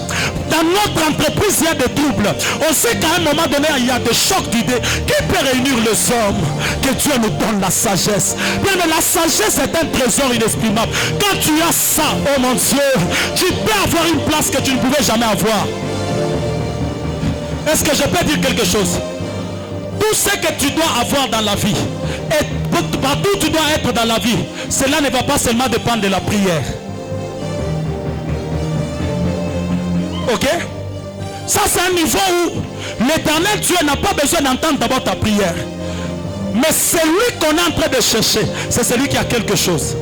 Dans notre entreprise, il y a des troubles. On sait qu'à un moment donné, il y a des chocs d'idées. Qui peut réunir les hommes? Que Dieu nous donne la sagesse. Bien, mais la sagesse est un trésor inestimable. Quand tu as ça, oh mon Dieu, tu peux avoir une place que tu ne pouvais jamais avoir. Est-ce que je peux dire quelque chose? Tout ce que tu dois avoir dans la vie, et partout où tu dois être dans la vie, cela ne va pas seulement dépendre de la prière. Ok? Ça c'est un niveau où L'éternel Dieu n'a pas besoin d'entendre d'abord ta prière. Mais celui qu'on est en train de chercher, c'est celui qui a quelque chose.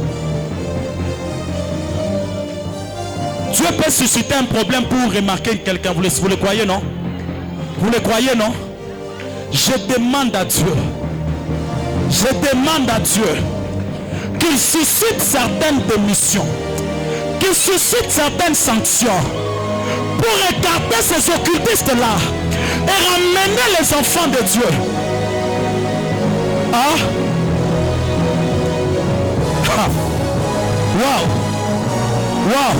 Dieu peut susciter un problème pour remarquer quelqu'un. Vous le croyez, non? Vous le croyez, non? Je demande à Dieu qu'il suscite certaines démissions, qu'il suscite certaines sanctions pour écarter ces occultistes-là et ramener les enfants de Dieu. Ah? Wow! Wow!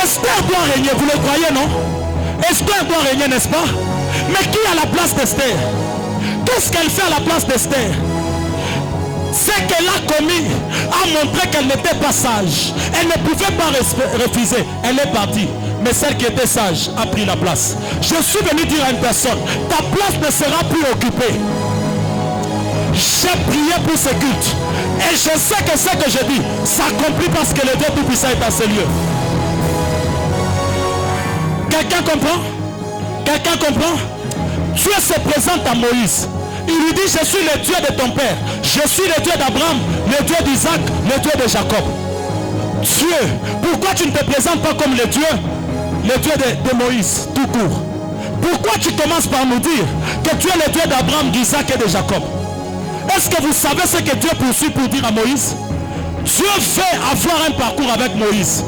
Esther doit régner, vous le croyez, non? Esther doit régner, n'est-ce pas? Mais qui a la place d'Esther? Qu'est-ce qu'elle fait à la place d'Esther? Ce qu'elle a commis a montré qu'elle n'était pas sage. Elle ne pouvait pas refuser. Elle est partie. Mais celle qui était sage a pris la place. Je suis venu dire à une personne, ta place ne sera plus occupée. J'ai prié pour ce culte. Et je sais que ce que je dis s'accomplit parce que le Dieu Tout-Puissant est à ce lieu. Quelqu'un comprend? Quelqu'un comprend? Dieu se présente à Moïse. Il lui dit, je suis le Dieu de ton père. Je suis le Dieu d'Abraham, le Dieu d'Isaac, le Dieu de Jacob. Dieu, pourquoi tu ne te présentes pas comme le Dieu de Moïse, tout court? Pourquoi tu commences par nous dire que tu es le Dieu d'Abraham, d'Isaac et de Jacob? Est-ce que vous savez ce que Dieu poursuit pour dire à Moïse? Dieu fait avoir un parcours avec Moïse.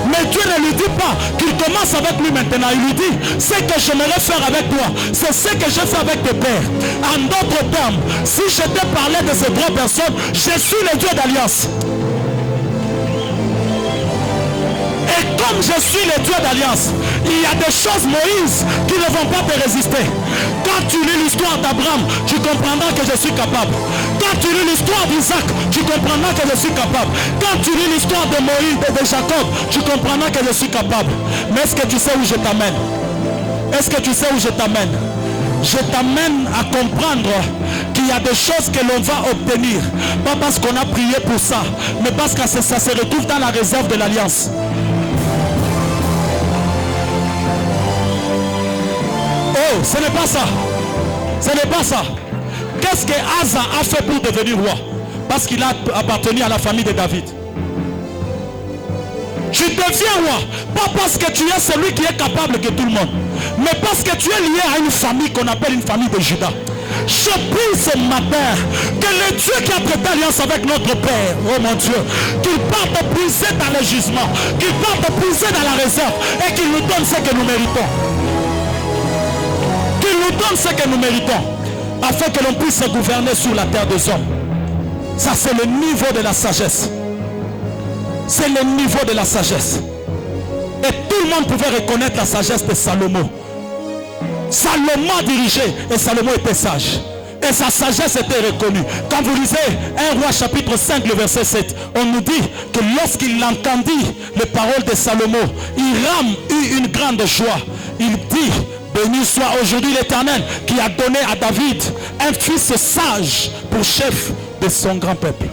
Mais Dieu ne lui dit pas qu'il commence avec lui maintenant. Il lui dit, ce que j'aimerais faire avec toi, c'est ce que j'ai fait avec tes pères. En d'autres termes, si je te parlais de ces trois personnes, je suis le Dieu d'alliance. Et comme je suis le Dieu d'alliance, il y a des choses, Moïse, qui ne vont pas te résister. Quand tu lis l'histoire d'Abraham, tu comprendras que je suis capable. Quand tu lis l'histoire d'Isaac, tu comprendras que je suis capable. Quand tu lis l'histoire de Moïse et de Jacob, tu comprendras que je suis capable. Mais est-ce que tu sais où je t'amène? Est-ce que tu sais où je t'amène? Je t'amène à comprendre qu'il y a des choses que l'on va obtenir. Pas parce qu'on a prié pour ça, mais parce que ça se retrouve dans la réserve de l'alliance. Oh, ce n'est pas ça. Ce n'est pas ça. Qu'est-ce que Asa a fait pour devenir roi? Parce qu'il a appartenu à la famille de David. Tu deviens roi, pas parce que tu es celui qui est capable que tout le monde, mais parce que tu es lié à une famille qu'on appelle une famille de Judas. Je prie ce matin que le Dieu qui a prêté alliance avec notre Père, oh mon Dieu, qu'il parte puiser dans le jugement, qu'il parte puiser dans la réserve et qu'il nous donne ce que nous méritons. Qu'il nous donne ce que nous méritons, afin que l'on puisse gouverner sur la terre des hommes. Ça, c'est le niveau de la sagesse. C'est le niveau de la sagesse. Et tout le monde pouvait reconnaître la sagesse de Salomon. Salomon a dirigé et Salomon était sage. Et sa sagesse était reconnue. Quand vous lisez 1 Roi chapitre 5, le verset 7, on nous dit que lorsqu'il entendit les paroles de Salomon, Hiram eut une grande joie. Il dit, béni soit aujourd'hui l'Éternel qui a donné à David un fils sage pour chef de son grand peuple.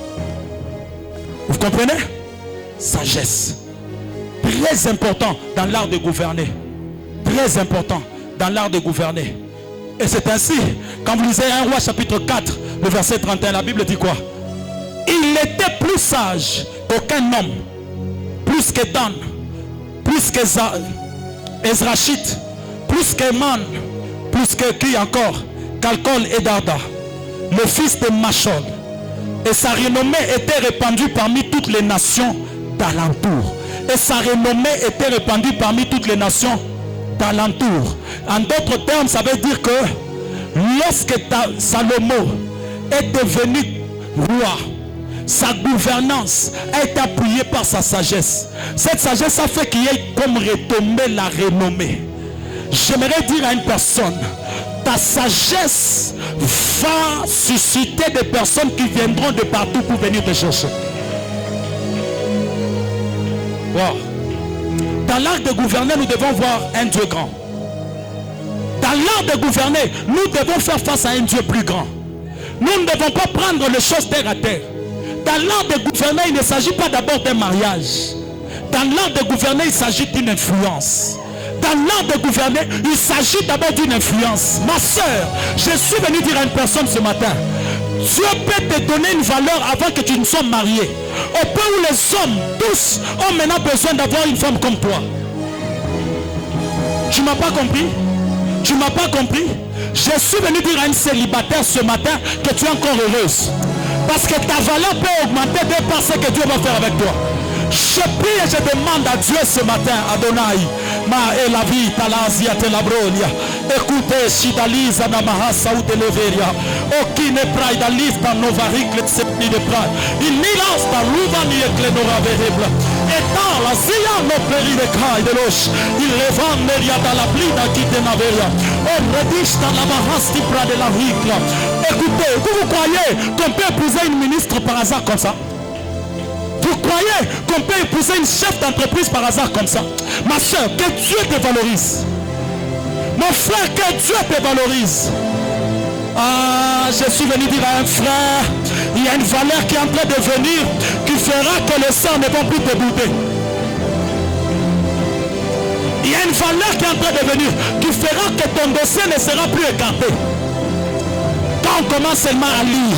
Vous comprenez? Sagesse. Très important dans l'art de gouverner. Très important dans l'art de gouverner. Et c'est ainsi, quand vous lisez 1 Roi chapitre 4, le verset 31, la Bible dit quoi? Il était plus sage qu'aucun homme, plus que Dan, plus que Ezrachite, plus qu'Eman, plus que qui encore? Calcol et Darda, le fils de Machol. Et sa renommée était répandue parmi toutes les nations d'alentour. Et sa renommée était répandue parmi toutes les nations d'alentour. En d'autres termes, ça veut dire que lorsque Salomon est devenu roi, sa gouvernance a été appuyée par sa sagesse. Cette sagesse a fait qu'il y ait comme retombé la renommée. J'aimerais dire à une personne, ta sagesse va susciter des personnes qui viendront de partout pour venir te chercher. Wow. Dans l'art de gouverner, nous devons voir un Dieu grand. Dans l'art de gouverner, nous devons faire face à un Dieu plus grand. Nous ne devons pas prendre les choses terre à terre. Dans l'art de gouverner, il ne s'agit pas d'abord d'un mariage. Dans l'art de gouverner, il s'agit d'une influence. Dans talent de gouverner, il s'agit d'abord d'une influence. Ma soeur, je suis venu dire à une personne ce matin, Dieu peut te donner une valeur avant que tu ne sois marié. Au point où les hommes, tous, ont maintenant besoin d'avoir une femme comme toi. Tu m'as pas compris? Tu m'as pas compris? Je suis venu dire à une célibataire ce matin que tu es encore heureuse. Parce que ta valeur peut augmenter de par ce que Dieu va faire avec toi. Je prie et je demande à Dieu ce matin, Adonai, ma et la vie, talazia te la brolia. Écoutez, Shidaliza Namahasa ou Televeria. Okine Pride lista Novaric, l'excepti de Pride. Il milance dans l'Ouvani et Clénora Verible. Et dans la Zia, no péri de Kai de Loche. Il revend Meria dans la blida qui te naveria. On rédige dans la Mahasti Pride de la Ricle. Écoutez, vous croyez qu'on peut épouser une ministre par hasard comme ça? Vous croyez qu'on peut épouser une chef d'entreprise par hasard comme ça? Ma soeur, que Dieu te valorise. Mon frère, que Dieu te valorise. Ah, je suis venu dire à un frère, il y a une valeur qui est en train de venir, qui fera que les sangs ne vont plus te bouder. Il y a une valeur qui est en train de venir, qui fera que ton dossier ne sera plus écarté. Quand on commence seulement à lire,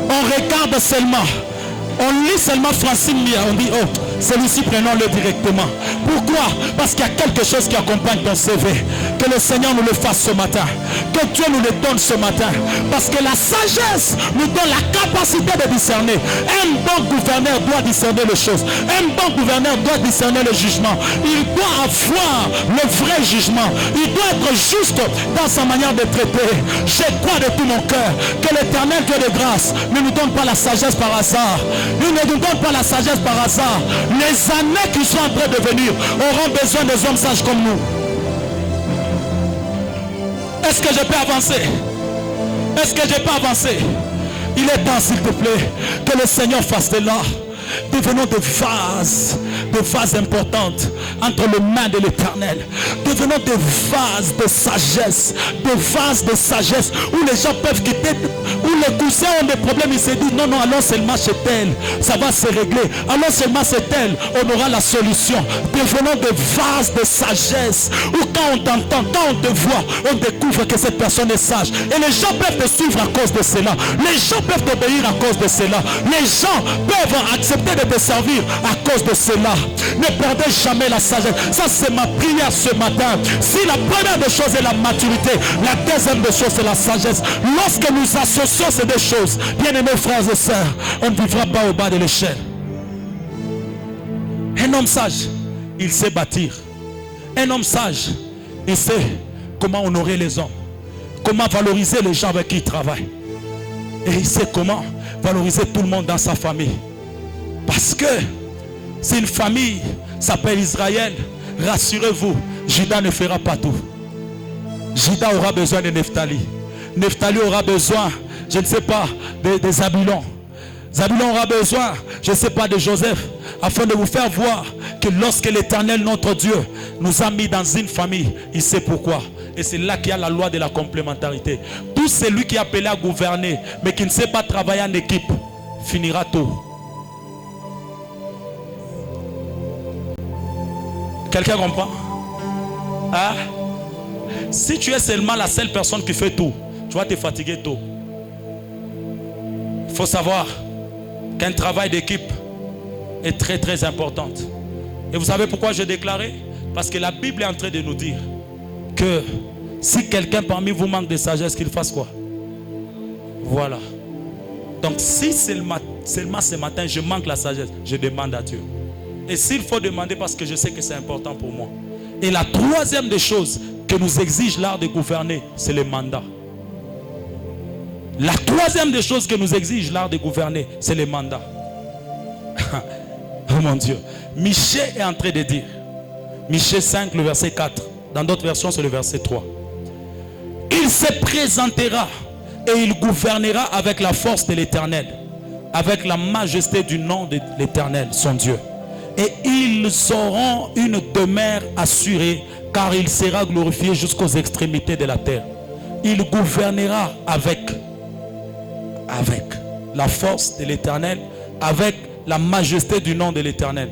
on regarde seulement. On lit seulement Francine Mia, on dit, oh, celui-ci prenons-le directement. Pourquoi? Parce qu'il y a quelque chose qui accompagne ton CV. Que le Seigneur nous le fasse ce matin. Que Dieu nous le donne ce matin. Parce que la sagesse nous donne la capacité de discerner. Un bon gouverneur doit discerner les choses. Un bon gouverneur doit discerner le jugement. Il doit avoir le vrai jugement. Il doit être juste dans sa manière de traiter. Je crois de tout mon cœur que l'Éternel Dieu de grâce ne nous donne pas la sagesse par hasard. Il ne nous donne pas la sagesse par hasard. Les années qui sont en train de venir auront besoin des hommes sages comme nous. Est-ce que je peux avancer? Est-ce que je peux avancer? Il est temps, s'il te plaît, que le Seigneur fasse de là. Devenons des vases importantes entre les mains de l'Éternel. Devenons des vases de sagesse, où les gens peuvent quitter, où les coussins ont des problèmes, ils se disent non, non, allons seulement chez elle, ça va se régler. Allons seulement chez elle, on aura la solution. Devenons des vases de sagesse, où quand on t'entend, quand on te voit, on découvre que cette personne est sage. Et les gens peuvent te suivre à cause de cela. Les gens peuvent t'obéir à cause de cela. Les gens peuvent accepter de te servir à cause de cela. Ne perdez jamais la sagesse. Ça, c'est ma prière ce matin. Si la première des choses est la maturité, la deuxième des choses c'est la sagesse. Lorsque nous associons ces deux choses, bien-aimés frères et sœurs, on ne vivra pas au bas de l'échelle. Un homme sage, il sait bâtir. Un homme sage, il sait comment honorer les hommes, comment valoriser les gens avec qui il travaille. Et il sait comment valoriser tout le monde dans sa famille. Parce que si une famille s'appelle Israël, rassurez-vous, Juda ne fera pas tout. Juda aura besoin de Nephtali. Nephtali aura besoin, je ne sais pas, de Zabulon. Zabulon aura besoin, je ne sais pas, de Joseph. Afin de vous faire voir que lorsque l'Éternel, notre Dieu, nous a mis dans une famille, il sait pourquoi. Et c'est là qu'il y a la loi de la complémentarité. Tout celui qui est appelé à gouverner, mais qui ne sait pas travailler en équipe, finira tôt. Quelqu'un comprend? Hein? Si tu es seulement la seule personne qui fait tout, tu vas te fatiguer tôt. Il faut savoir qu'un travail d'équipe est très très important. Et vous savez pourquoi j'ai déclaré? Parce que la Bible est en train de nous dire que si quelqu'un parmi vous manque de sagesse, qu'il fasse quoi? Voilà. Donc si seulement ce matin je manque la sagesse, je demande à Dieu. Et s'il faut demander, parce que je sais que c'est important pour moi. Et la troisième des choses que nous exige l'art de gouverner, c'est le mandat. La troisième des choses que nous exige l'art de gouverner, c'est le mandat. Oh mon Dieu. Michée est en train de dire, Michée 5, le verset 4. Dans d'autres versions, c'est le verset 3. Il se présentera et il gouvernera avec la force de l'Éternel, avec la majesté du nom de l'Éternel, son Dieu. Et ils auront une demeure assurée, car il sera glorifié jusqu'aux extrémités de la terre. Il gouvernera avec la force de l'Éternel, avec la majesté du nom de l'Éternel.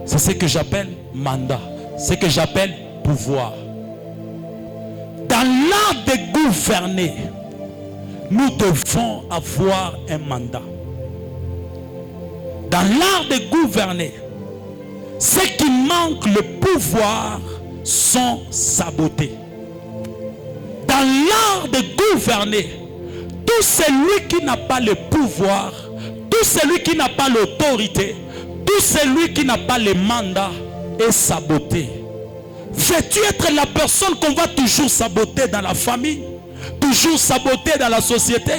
C'est ce que j'appelle mandat. Ce que j'appelle pouvoir. Dans l'art de gouverner, nous devons avoir un mandat. Dans l'art de gouverner, ceux qui manquent le pouvoir sont sabotés. Dans l'art de gouverner, tout celui qui n'a pas le pouvoir, tout celui qui n'a pas l'autorité, tout celui qui n'a pas le mandat est saboté. Veux-tu être la personne qu'on va toujours saboter dans la famille, toujours saboter dans la société?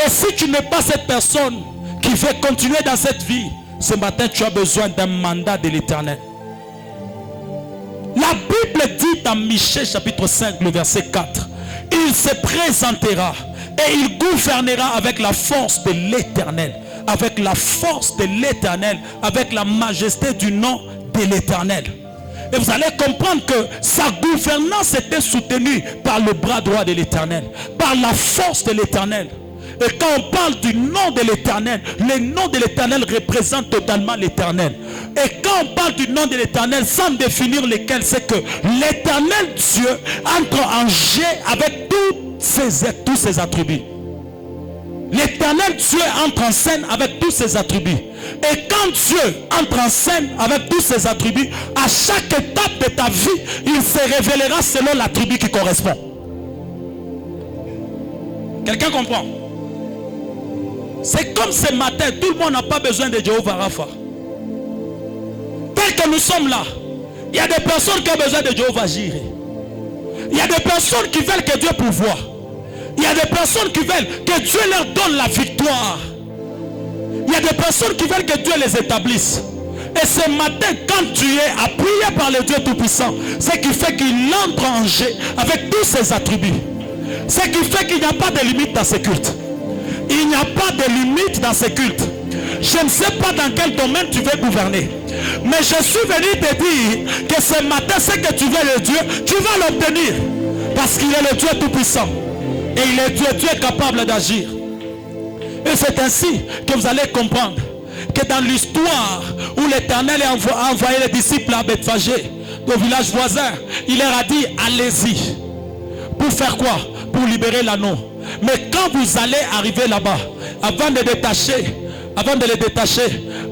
Et si tu n'es pas cette personne qui veut continuer dans cette vie, ce matin tu as besoin d'un mandat de l'Éternel. La Bible dit dans Michée chapitre 5, le verset 4, il se présentera et il gouvernera avec la force de l'Éternel, avec la force de l'Éternel, avec la majesté du nom de l'Éternel. Et vous allez comprendre que sa gouvernance était soutenue par le bras droit de l'Éternel, par la force de l'Éternel. Et quand on parle du nom de l'Éternel, le nom de l'Éternel représente totalement l'Éternel. Et quand on parle du nom de l'Éternel, sans définir lequel, c'est que l'Éternel Dieu entre en jeu avec tous ses attributs. L'Éternel Dieu entre en scène avec tous ses attributs. Et quand Dieu entre en scène avec tous ses attributs, à chaque étape de ta vie, il se révélera selon l'attribut qui correspond. Quelqu'un comprend? C'est comme ce matin, tout le monde n'a pas besoin de Jéhovah Rapha. Tel que nous sommes là, il y a des personnes qui ont besoin de Jéhovah Jireh. Il y a des personnes qui veulent que Dieu pourvoie. Il y a des personnes qui veulent que Dieu leur donne la victoire. Il y a des personnes qui veulent que Dieu les établisse. Et ce matin, quand tu es appuyé par le Dieu Tout-Puissant, ce qui fait qu'il entre en jeu avec tous ses attributs. Ce qui fait qu'il n'y a pas de limite dans ce culte. Il n'y a pas de limite dans ce culte. Je ne sais pas dans quel domaine tu veux gouverner. Mais je suis venu te dire que ce matin, ce que tu veux le Dieu, tu vas l'obtenir. Parce qu'il est le Dieu Tout-Puissant. Et il est Dieu, Dieu est capable d'agir. Et c'est ainsi que vous allez comprendre que dans l'histoire où l'Éternel a envoyé les disciples à Bethphagée, au village voisin, il leur a dit, allez-y. Pour faire quoi? Pour libérer l'anneau. Mais quand vous allez arriver là-bas, avant de les détacher,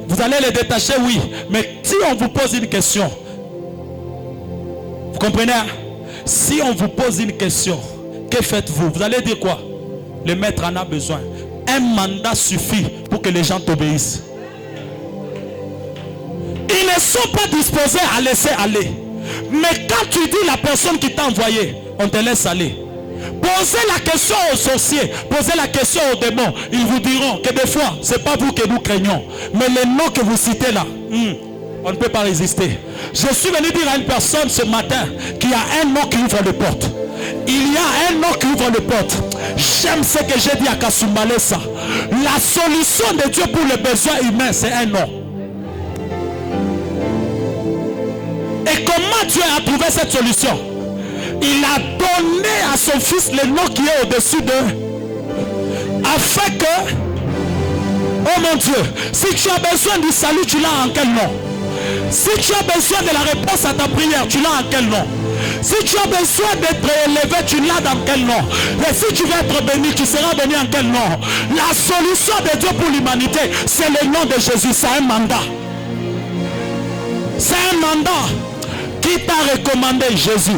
vous allez les détacher, oui. Mais si on vous pose une question, vous comprenez? Si on vous pose une question, que faites-vous? Vous allez dire quoi? Le maître en a besoin. Un mandat suffit pour que les gens t'obéissent. Ils ne sont pas disposés à laisser aller. Mais quand tu dis la personne qui t'a envoyé, on te laisse aller. Posez la question aux sorciers, posez la question aux démons. Ils vous diront que des fois, ce n'est pas vous que nous craignons. Mais les noms que vous citez là, on ne peut pas résister. Je suis venu dire à une personne ce matin qu'il y a un nom qui ouvre les portes. Il y a un nom qui ouvre les portes. J'aime ce que j'ai dit à Kasumbalesa. La solution de Dieu pour les besoins humains, c'est un nom. Et comment Dieu a trouvé cette solution? Il a donné à son fils le nom qui est au-dessus d'eux. Afin que, oh mon Dieu, si tu as besoin du salut, tu l'as en quel nom? Si tu as besoin de la réponse à ta prière, tu l'as en quel nom? Si tu as besoin d'être élevé, tu l'as dans quel nom? Et si tu veux être béni, tu seras béni en quel nom? La solution de Dieu pour l'humanité, c'est le nom de Jésus. C'est un mandat. C'est un mandat. Qui t'a recommandé Jésus?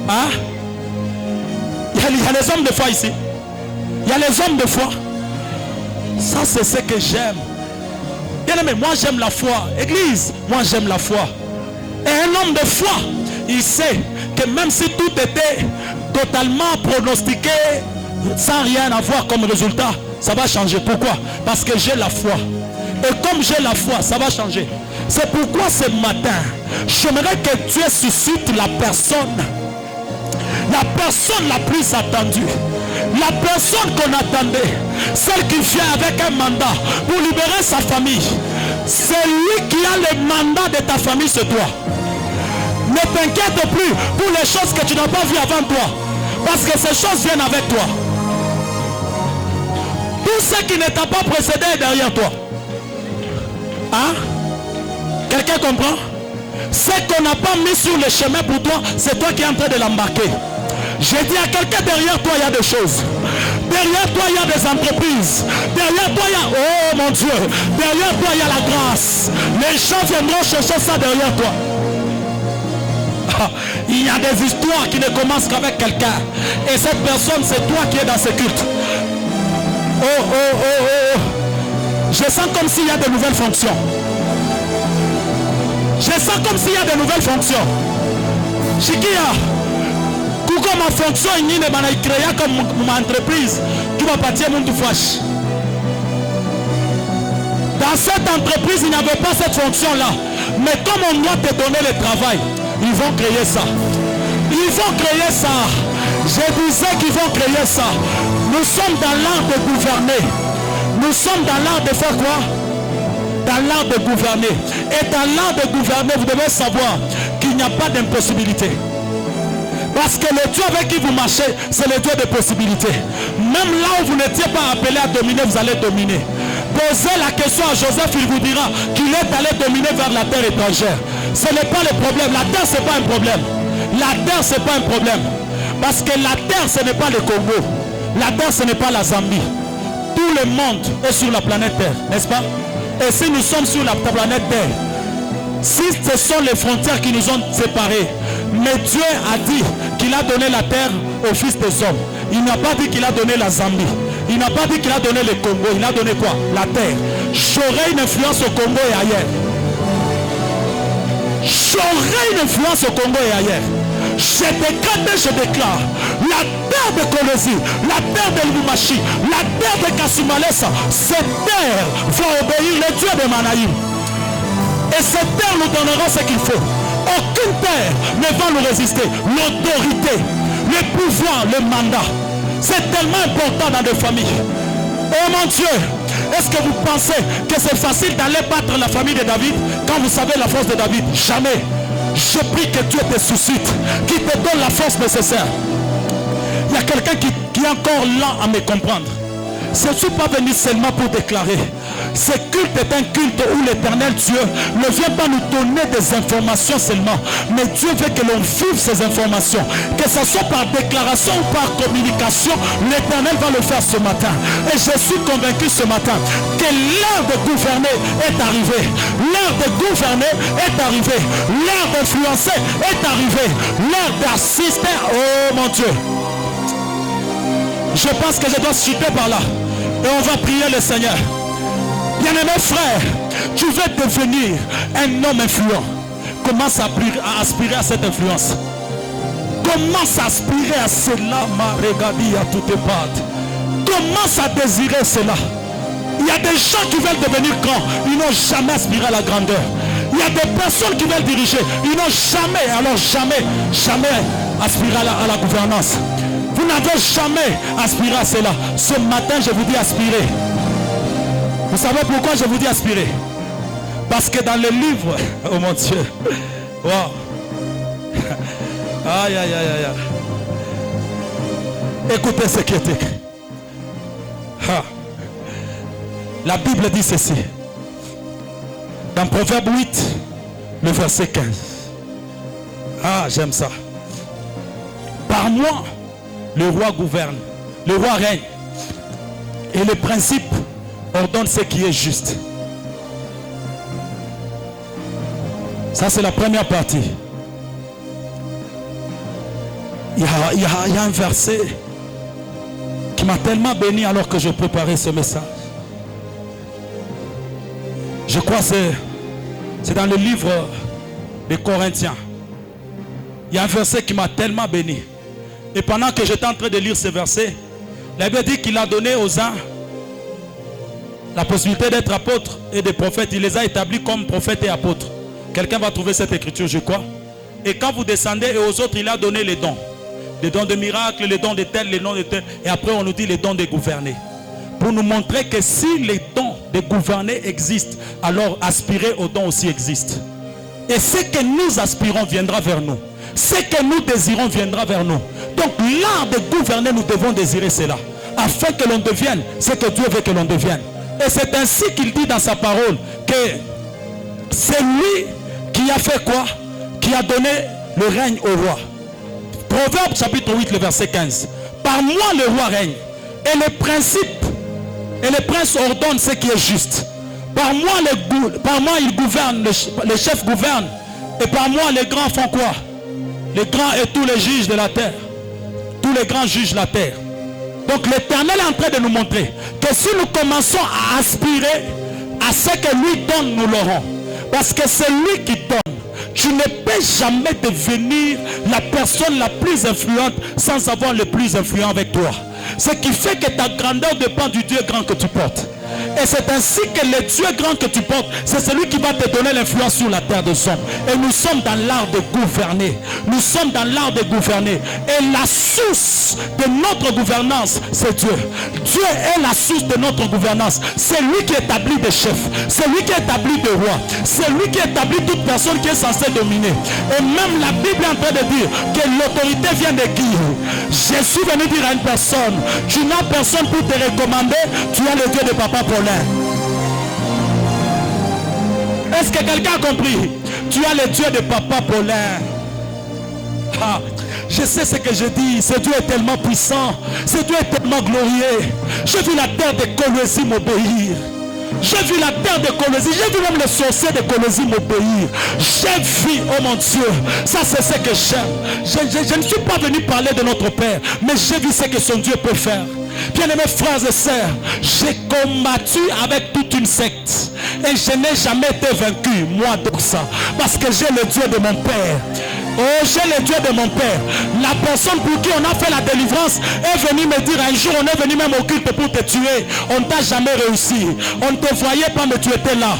Hein? Il y a les hommes de foi ici. Il y a les hommes de foi. Ça, c'est ce que j'aime. Bien aimé, moi j'aime la foi. Église, moi j'aime la foi. Et un homme de foi, il sait que même si tout était totalement pronostiqué, sans rien avoir comme résultat, ça va changer. Pourquoi? Parce que j'ai la foi. Et comme j'ai la foi, ça va changer. C'est pourquoi ce matin, j'aimerais que Dieu suscite la personne la plus attendue, la personne qu'on attendait, celle qui vient avec un mandat pour libérer sa famille. C'est lui qui a le mandat de ta famille, c'est toi. Ne t'inquiète plus pour les choses que tu n'as pas vues avant toi, parce que ces choses viennent avec toi. Tout ce qui ne t'a pas précédé est derrière toi. Hein? Quelqu'un comprend? Ce qu'on n'a pas mis sur le chemin pour toi, c'est toi qui es en train de l'embarquer. J'ai dit à quelqu'un, derrière toi, il y a des choses. Derrière toi, il y a des entreprises. Derrière toi, il y a... Oh mon Dieu. Derrière toi, il y a la grâce. Les gens viendront chercher ça derrière toi. Il y a des histoires qui ne commencent qu'avec quelqu'un. Et cette personne, c'est toi qui es dans ce culte. Oh, oh, oh, oh. Je sens comme s'il y a de nouvelles fonctions. Je sens comme s'il y a de nouvelles fonctions. Chikia, pourquoi ma fonction est créée comme ma entreprise qui va partir mon fâche. Dans cette entreprise, il n'y avait pas cette fonction-là. Mais comme on doit te donner le travail, ils vont créer ça. Ils vont créer ça. Je disais qu'ils vont créer ça. Nous sommes dans l'art de gouverner. Nous sommes dans l'art de faire quoi? Dans l'art de gouverner. Et dans l'art de gouverner, vous devez savoir qu'il n'y a pas d'impossibilité. Parce que le Dieu avec qui vous marchez, c'est le Dieu des possibilités. Même là où vous n'étiez pas appelé à dominer, vous allez dominer. Posez la question à Joseph, il vous dira qu'il est allé dominer vers la terre étrangère. Ce n'est pas le problème. La terre, ce n'est pas un problème. La terre, ce n'est pas un problème. Parce que la terre, ce n'est pas le Congo. La terre, ce n'est pas la Zambie. Tout le monde est sur la planète Terre, n'est-ce pas? Et si nous sommes sur la planète Terre, si ce sont les frontières qui nous ont séparés, mais Dieu a dit qu'il a donné la terre aux fils des hommes. Il n'a pas dit qu'il a donné la Zambie. Il n'a pas dit qu'il a donné le Congo. Il a donné quoi? La terre. J'aurai une influence au Congo et ailleurs. J'aurai une influence au Congo et ailleurs. Je décrète et je déclare la terre de Kolosi, la terre de Lubumbashi, la terre de Kasumalesa, cette terre va obéir le Dieu de Manaïm. Et cette terre nous donnera ce qu'il faut. Aucune terre ne va nous résister. L'autorité, le pouvoir, le mandat. C'est tellement important dans des familles. Oh mon Dieu, est-ce que vous pensez que c'est facile d'aller battre la famille de David quand vous savez la force de David? Jamais. Je prie que Dieu te suscite, qu'il te donne la force nécessaire. Il y a quelqu'un qui est encore là à me comprendre. Je ne suis pas venu seulement pour déclarer. Ce culte est un culte où l'éternel Dieu ne vient pas nous donner des informations seulement, mais Dieu veut que l'on vive ces informations, que ce soit par déclaration ou par communication. L'éternel va le faire ce matin. Et je suis convaincu ce matin que l'heure de gouverner est arrivée. L'heure de gouverner est arrivée. L'heure d'influencer est arrivée. L'heure d'assister. Oh mon Dieu. Je pense que je dois chuter par là. Et on va prier le Seigneur. Bien-aimé frère, tu veux devenir un homme influent. Commence à aspirer à cette influence. Commence à aspirer à cela, ma regarde à toutes parts. Commence à désirer cela. Il y a des gens qui veulent devenir grands. Ils n'ont jamais aspiré à la grandeur. Il y a des personnes qui veulent diriger. Ils n'ont jamais, alors jamais aspiré à la gouvernance. Vous n'avez jamais aspiré à cela. Ce matin, je vous dis aspirer. Vous savez pourquoi je vous dis aspirer? Parce que dans le livre, oh mon Dieu, wow. Aïe, aïe, aïe, aïe. Écoutez ce qui est écrit. La Bible dit ceci. Dans Proverbe 8, le verset 15. Ah, j'aime ça. Par moi, le roi gouverne, le roi règne. Et le principe ordonne ce qui est juste. Ça, c'est la première partie. Il y a un verset qui m'a tellement béni alors que je préparais ce message. Je crois que c'est dans le livre des Corinthiens. Il y a un verset qui m'a tellement béni. Et pendant que j'étais en train de lire ce verset, la Bible dit qu'il a donné aux uns la possibilité d'être apôtres et des prophètes. Il les a établis comme prophètes et apôtres. Quelqu'un va trouver cette écriture, je crois. Et quand vous descendez, et aux autres, il a donné les dons. Les dons de miracles, les dons de tel, les dons de tel. Et après, on nous dit les dons de gouverner. Pour nous montrer que si les dons de gouverner existent, alors aspirer aux dons aussi existe. Et ce que nous aspirons viendra vers nous. Ce que nous désirons viendra vers nous. Donc l'art de gouverner, nous devons désirer cela. Afin que l'on devienne ce que Dieu veut que l'on devienne. Et c'est ainsi qu'il dit dans sa parole que c'est lui qui a fait quoi? qui a donné le règne au roi. Proverbe chapitre 8, le verset 15. Par moi le roi règne, et les principes et les princes ordonnent ce qui est juste. Par moi il gouverne, les chefs gouvernent, et par moi les grands font quoi? Les grands et tous les juges de la terre. Tous les grands jugent la terre. Donc l'Éternel est en train de nous montrer que si nous commençons à aspirer à ce que lui donne, nous l'aurons. Parce que c'est lui qui donne. Tu ne peux jamais devenir la personne la plus influente sans avoir le plus influent avec toi. Ce qui fait que ta grandeur dépend du Dieu grand que tu portes. Et c'est ainsi que le Dieu grand que tu portes, c'est celui qui va te donner l'influence sur la terre de son. Et nous sommes dans l'art de gouverner. Nous sommes dans l'art de gouverner. Et la source de notre gouvernance, c'est Dieu. Dieu est la source de notre gouvernance. C'est lui qui établit des chefs. C'est lui qui établit des rois. C'est lui qui établit toute personne qui est censée dominer. Et même la Bible est en train de dire que l'autorité vient de qui? Je suis venu dire à une personne, tu n'as personne pour te recommander, tu as le Dieu de Papa Paulin. Est-ce que quelqu'un a compris? Tu as le Dieu de Papa Paulin. Ah, je sais ce que je dis. Ce Dieu est tellement puissant. Ce Dieu est tellement glorieux. J'ai vu la terre de Colosie m'obéir. J'ai vu la terre de Colosie. J'ai vu même les sorciers de Colosie m'obéir. J'ai vu, oh mon Dieu, ça c'est ce que j'aime. Je ne suis pas venu parler de notre Père, mais j'ai vu ce que son Dieu peut faire. Bien-aimés frères et sœurs, j'ai combattu avec toute une secte et je n'ai jamais été vaincu, moi donc ça, parce que j'ai le Dieu de mon Père. Oh, j'ai le Dieu de mon Père. La personne pour qui on a fait la délivrance est venue me dire un jour, on est venu même au culte pour te tuer. On ne t'a jamais réussi. On ne te voyait pas, mais tu étais là.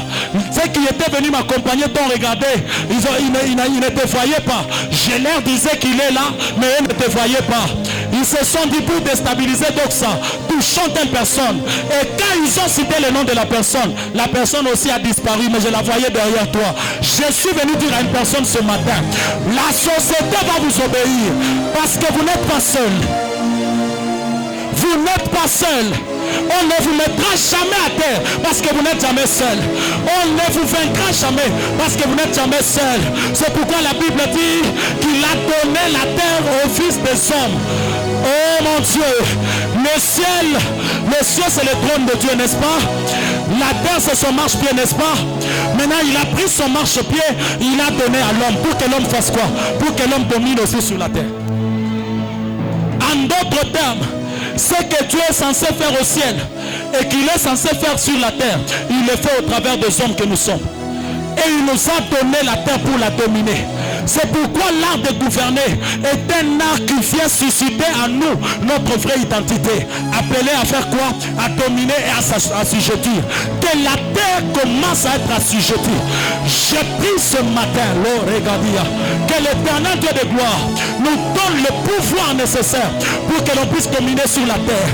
Ceux qui étaient venus m'accompagner t'ont regardé. Ils ne te voyaient pas. Je leur disais qu'il est là, mais eux ne te voyaient pas. Ils se sont dit pour déstabiliser Doxa, touchant telle personne. Et quand ils ont cité le nom de la personne aussi a disparu, mais je la voyais derrière toi. Je suis venu dire à une personne ce matin, la société va vous obéir parce que vous n'êtes pas seul. Vous n'êtes pas seul. On ne vous mettra jamais à terre parce que vous n'êtes jamais seul. On ne vous vaincra jamais parce que vous n'êtes jamais seul. C'est pourquoi la Bible dit qu'il a donné la terre au fils des hommes. Oh mon Dieu, le ciel c'est le trône de Dieu, n'est-ce pas? La terre c'est son marchepied, n'est-ce pas? Maintenant il a pris son marchepied, il a donné à l'homme. Pour que l'homme fasse quoi? Pour que l'homme domine aussi sur la terre. En d'autres termes, ce que Dieu est censé faire au ciel et qu'il est censé faire sur la terre, il le fait au travers des hommes que nous sommes. Et il nous a donné la terre pour la dominer. C'est pourquoi l'art de gouverner est un art qui vient susciter en nous notre vraie identité. Appelé à faire quoi? À dominer et à s'assujettir. Que la terre commence à être assujettie. Je prie ce matin, que l'Éternel Dieu de gloire nous donne le pouvoir nécessaire pour que l'on puisse dominer sur la terre.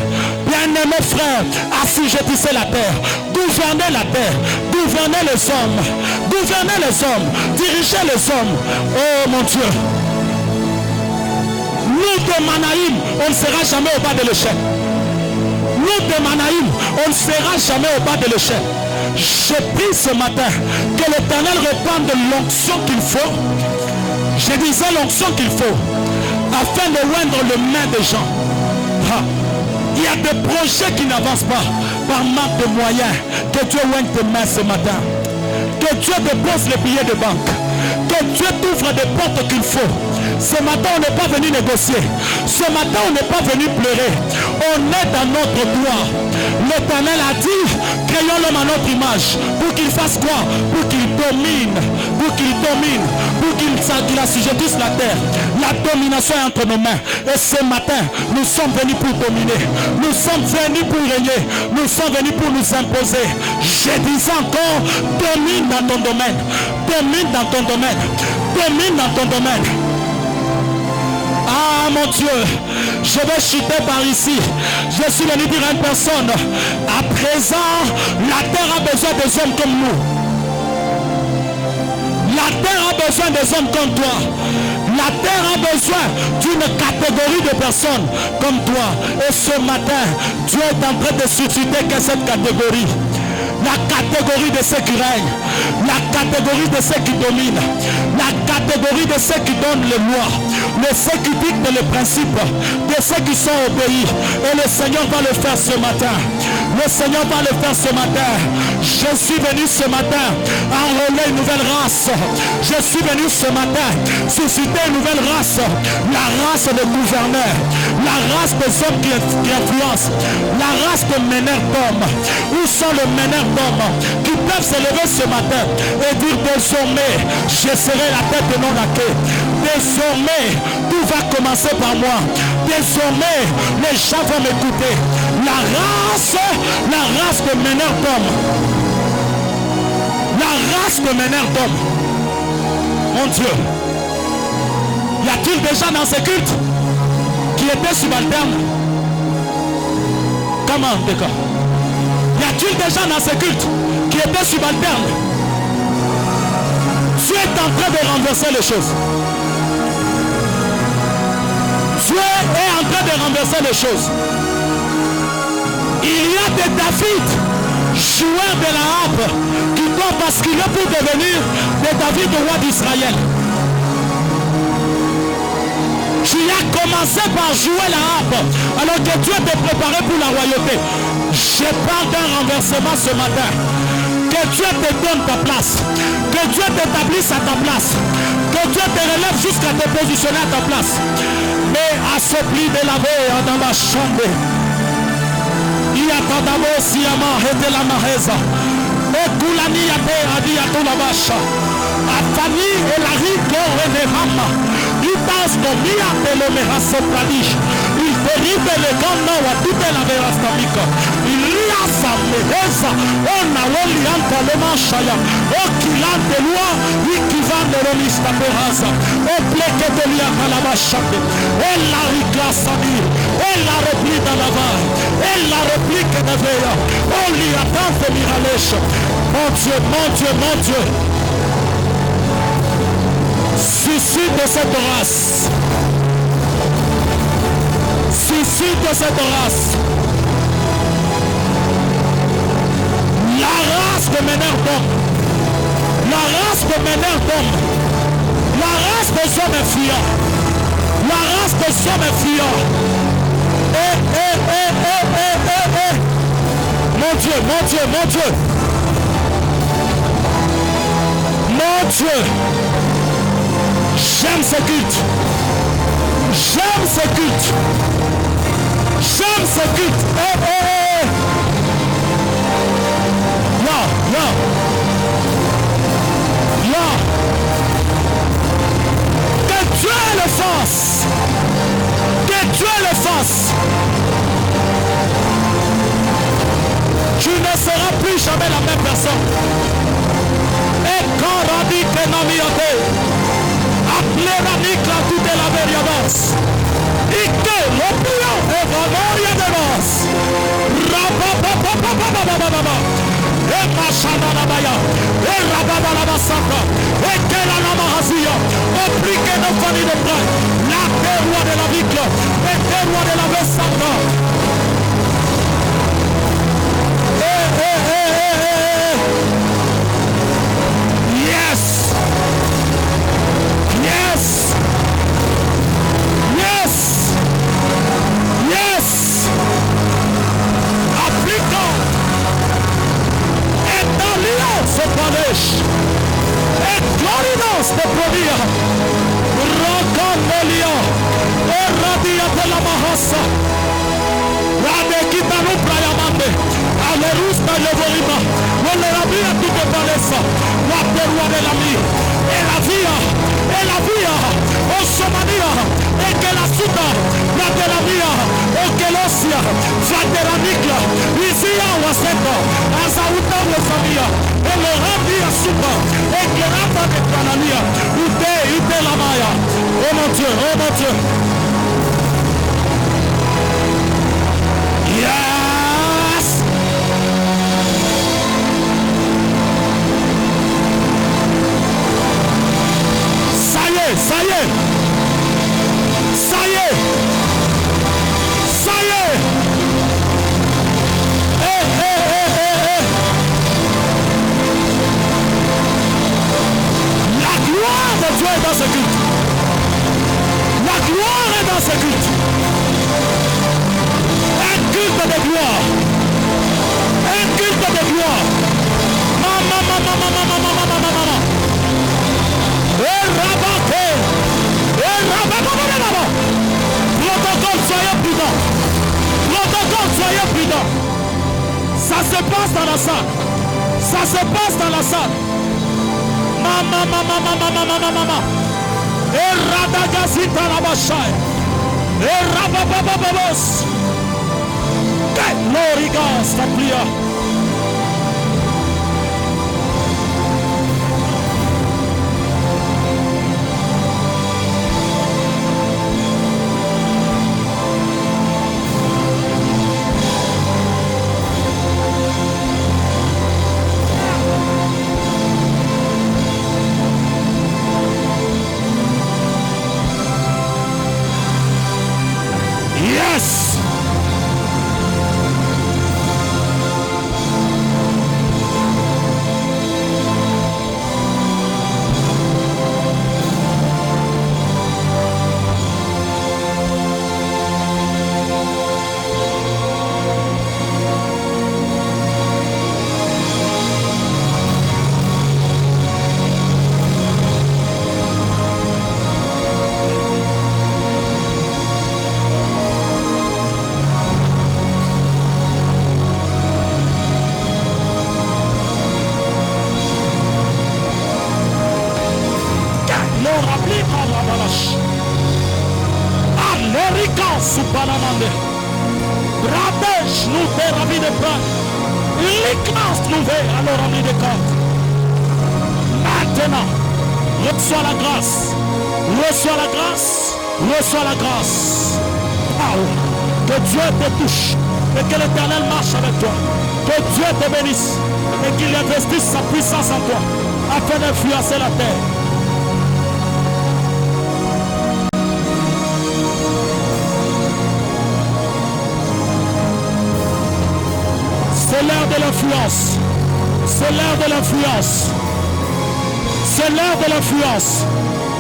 Bien-aimés frères, assujettissez la terre, gouvernez la terre, gouvernez les hommes, gouvernez les hommes, dirigez les hommes. Oh mon Dieu, nous de Manaïm, on ne sera jamais au bas de l'échelle. Nous de Manaïm, on ne sera jamais au bas de l'échelle. Je prie ce matin que l'Éternel répande l'onction qu'il faut. Je disais l'onction qu'il faut afin de rendre le main des gens. Il y a des projets qui n'avancent pas par manque de moyens. Que Dieu oigne tes mains ce matin. Que Dieu dépose les billets de banque. Que Dieu t'ouvre des portes qu'il faut. Ce matin, on n'est pas venu négocier. Ce matin, on n'est pas venu pleurer. On est dans notre droit. L'Éternel a dit, créons l'homme à notre image. Pour qu'il fasse quoi? Pour qu'il domine. Pour qu'il domine. Pour qu'il assujettisse la terre. La domination est entre nos mains. Et ce matin, nous sommes venus pour dominer. Nous sommes venus pour régner. Nous sommes venus pour nous imposer. Je dis encore, domine dans ton domaine. Domine dans ton domaine. Domine dans ton domaine. Ah mon Dieu, je vais chuter par ici. Je suis venu dire à une personne, à présent, la terre a besoin des hommes comme nous. La terre a besoin des hommes comme toi. La terre a besoin d'une catégorie de personnes comme toi. Et ce matin, Dieu est en train de susciter que cette catégorie. la catégorie de ceux qui règnent, la catégorie de ceux qui dominent, la catégorie de ceux qui donnent les lois, de ceux qui dictent les principes, de ceux qui sont obéis. Et le Seigneur va le faire ce matin. Le Seigneur va le faire ce matin. Je suis venu ce matin enrôler une nouvelle race. Je suis venu ce matin susciter une nouvelle race. La race des gouverneurs, la race des hommes qui influencent, la race des meneurs d'hommes. Où sont les meneurs d'hommes qui peuvent se lever ce matin et dire désormais je serai la tête de non laquée. Désormais tout va commencer par moi. Désormais les gens vont m'écouter. La race de meneurs d'hommes. La race de meneurs d'hommes. Mon Dieu. Y a-t-il des gens dans ces cultes qui étaient subalternes? Comment, d'accord? Y a-t-il des gens dans ces cultes qui étaient subalternes? Tu es en train de renverser les choses. Dieu est en train de renverser les choses. Il y a des David, joueurs de la harpe, qui doivent basculer pour devenir des David, roi d'Israël. Tu as commencé par jouer la harpe, alors que Dieu t'est préparé pour la royauté. Je parle d'un renversement ce matin. Que Dieu te donne ta place. Que Dieu t'établisse à ta place. Que Dieu te relève jusqu'à te positionner à ta place. Mais assoupli de la veille dans ma chambre. Il y a tadamo siyama hete la maheza. Ekulani yate adi atula basha. Afani elari gore de mama. Itas domia pelo mehase pradish. Il dérive le ganda wa toute la verastamika. Il y a sa meheza. On a l'olianta le manchaya. O kilante loi. Ikivande l'olista peraza. O pleke de lia kalabashate. Elle la riclasani. Elle la repli dans la vaille. Elle la réplique de veille. On lui attend de miralèche. Mon Dieu, mon Dieu, mon Dieu. Suscite cette race. Suscite cette race. La race de meneurs d'hommes. La race de meneurs d'hommes. La race des hommes influents. La race des hommes influents. Mon Dieu, mon Dieu, mon Dieu. Mon Dieu. J'aime ce culte. J'aime ce culte. J'aime ce culte. Là. Que Dieu le fasse. Que Dieu le fasse. Tu ne seras plus jamais la même personne. Et quand Rabbi Kenamiote, appelez Rabbi Klatou de la Veriabas, Ike, l'opinion est vraiment rien de base. Rabababababababababa, et Machananabaya, et Rababalabasaka, et Kelanamahazia, obliquez nos familles de près, la terroir de la Bicle, et terroir de la Vessaka. Yes. Yes. Yes. Yes. Appliquons. Et dans l'alliance panache. Et glorious de produire. Rocandelia. Et radia de la mahassa. Rade kitanu prayamande. Alerusta levorima. Wole rabia tu te palesa. Waperwa de la mi. Et la via. Osomania. Et que la suta. La de la via. O que l'osia. Fateranicla. Isia waseta. Azauta de famia. Et le rabia supa. Et que rapa de canania. Ute la maya. Oh mon Dieu. Oh mon Dieu. Yes. Ça y est. Ça y est. dedans. Ça se passe dans la salle. Ça se passe dans la salle. Mama. Et Radagazita la Bachai. Et Rababababos. Glorigas ta prière. Yes! Supanamande, Radesh nous fait ravi de prendre, l'ignorance nous fait alors ravi de compte. Maintenant, reçois la grâce, reçois la grâce, reçois la grâce. Power. Que Dieu te touche et que l'Éternel marche avec toi. Que Dieu te bénisse et qu'il investisse sa puissance en toi afin d'influencer la terre. C'est l'heure de l'influence. C'est l'heure de l'influence. C'est l'heure de l'influence.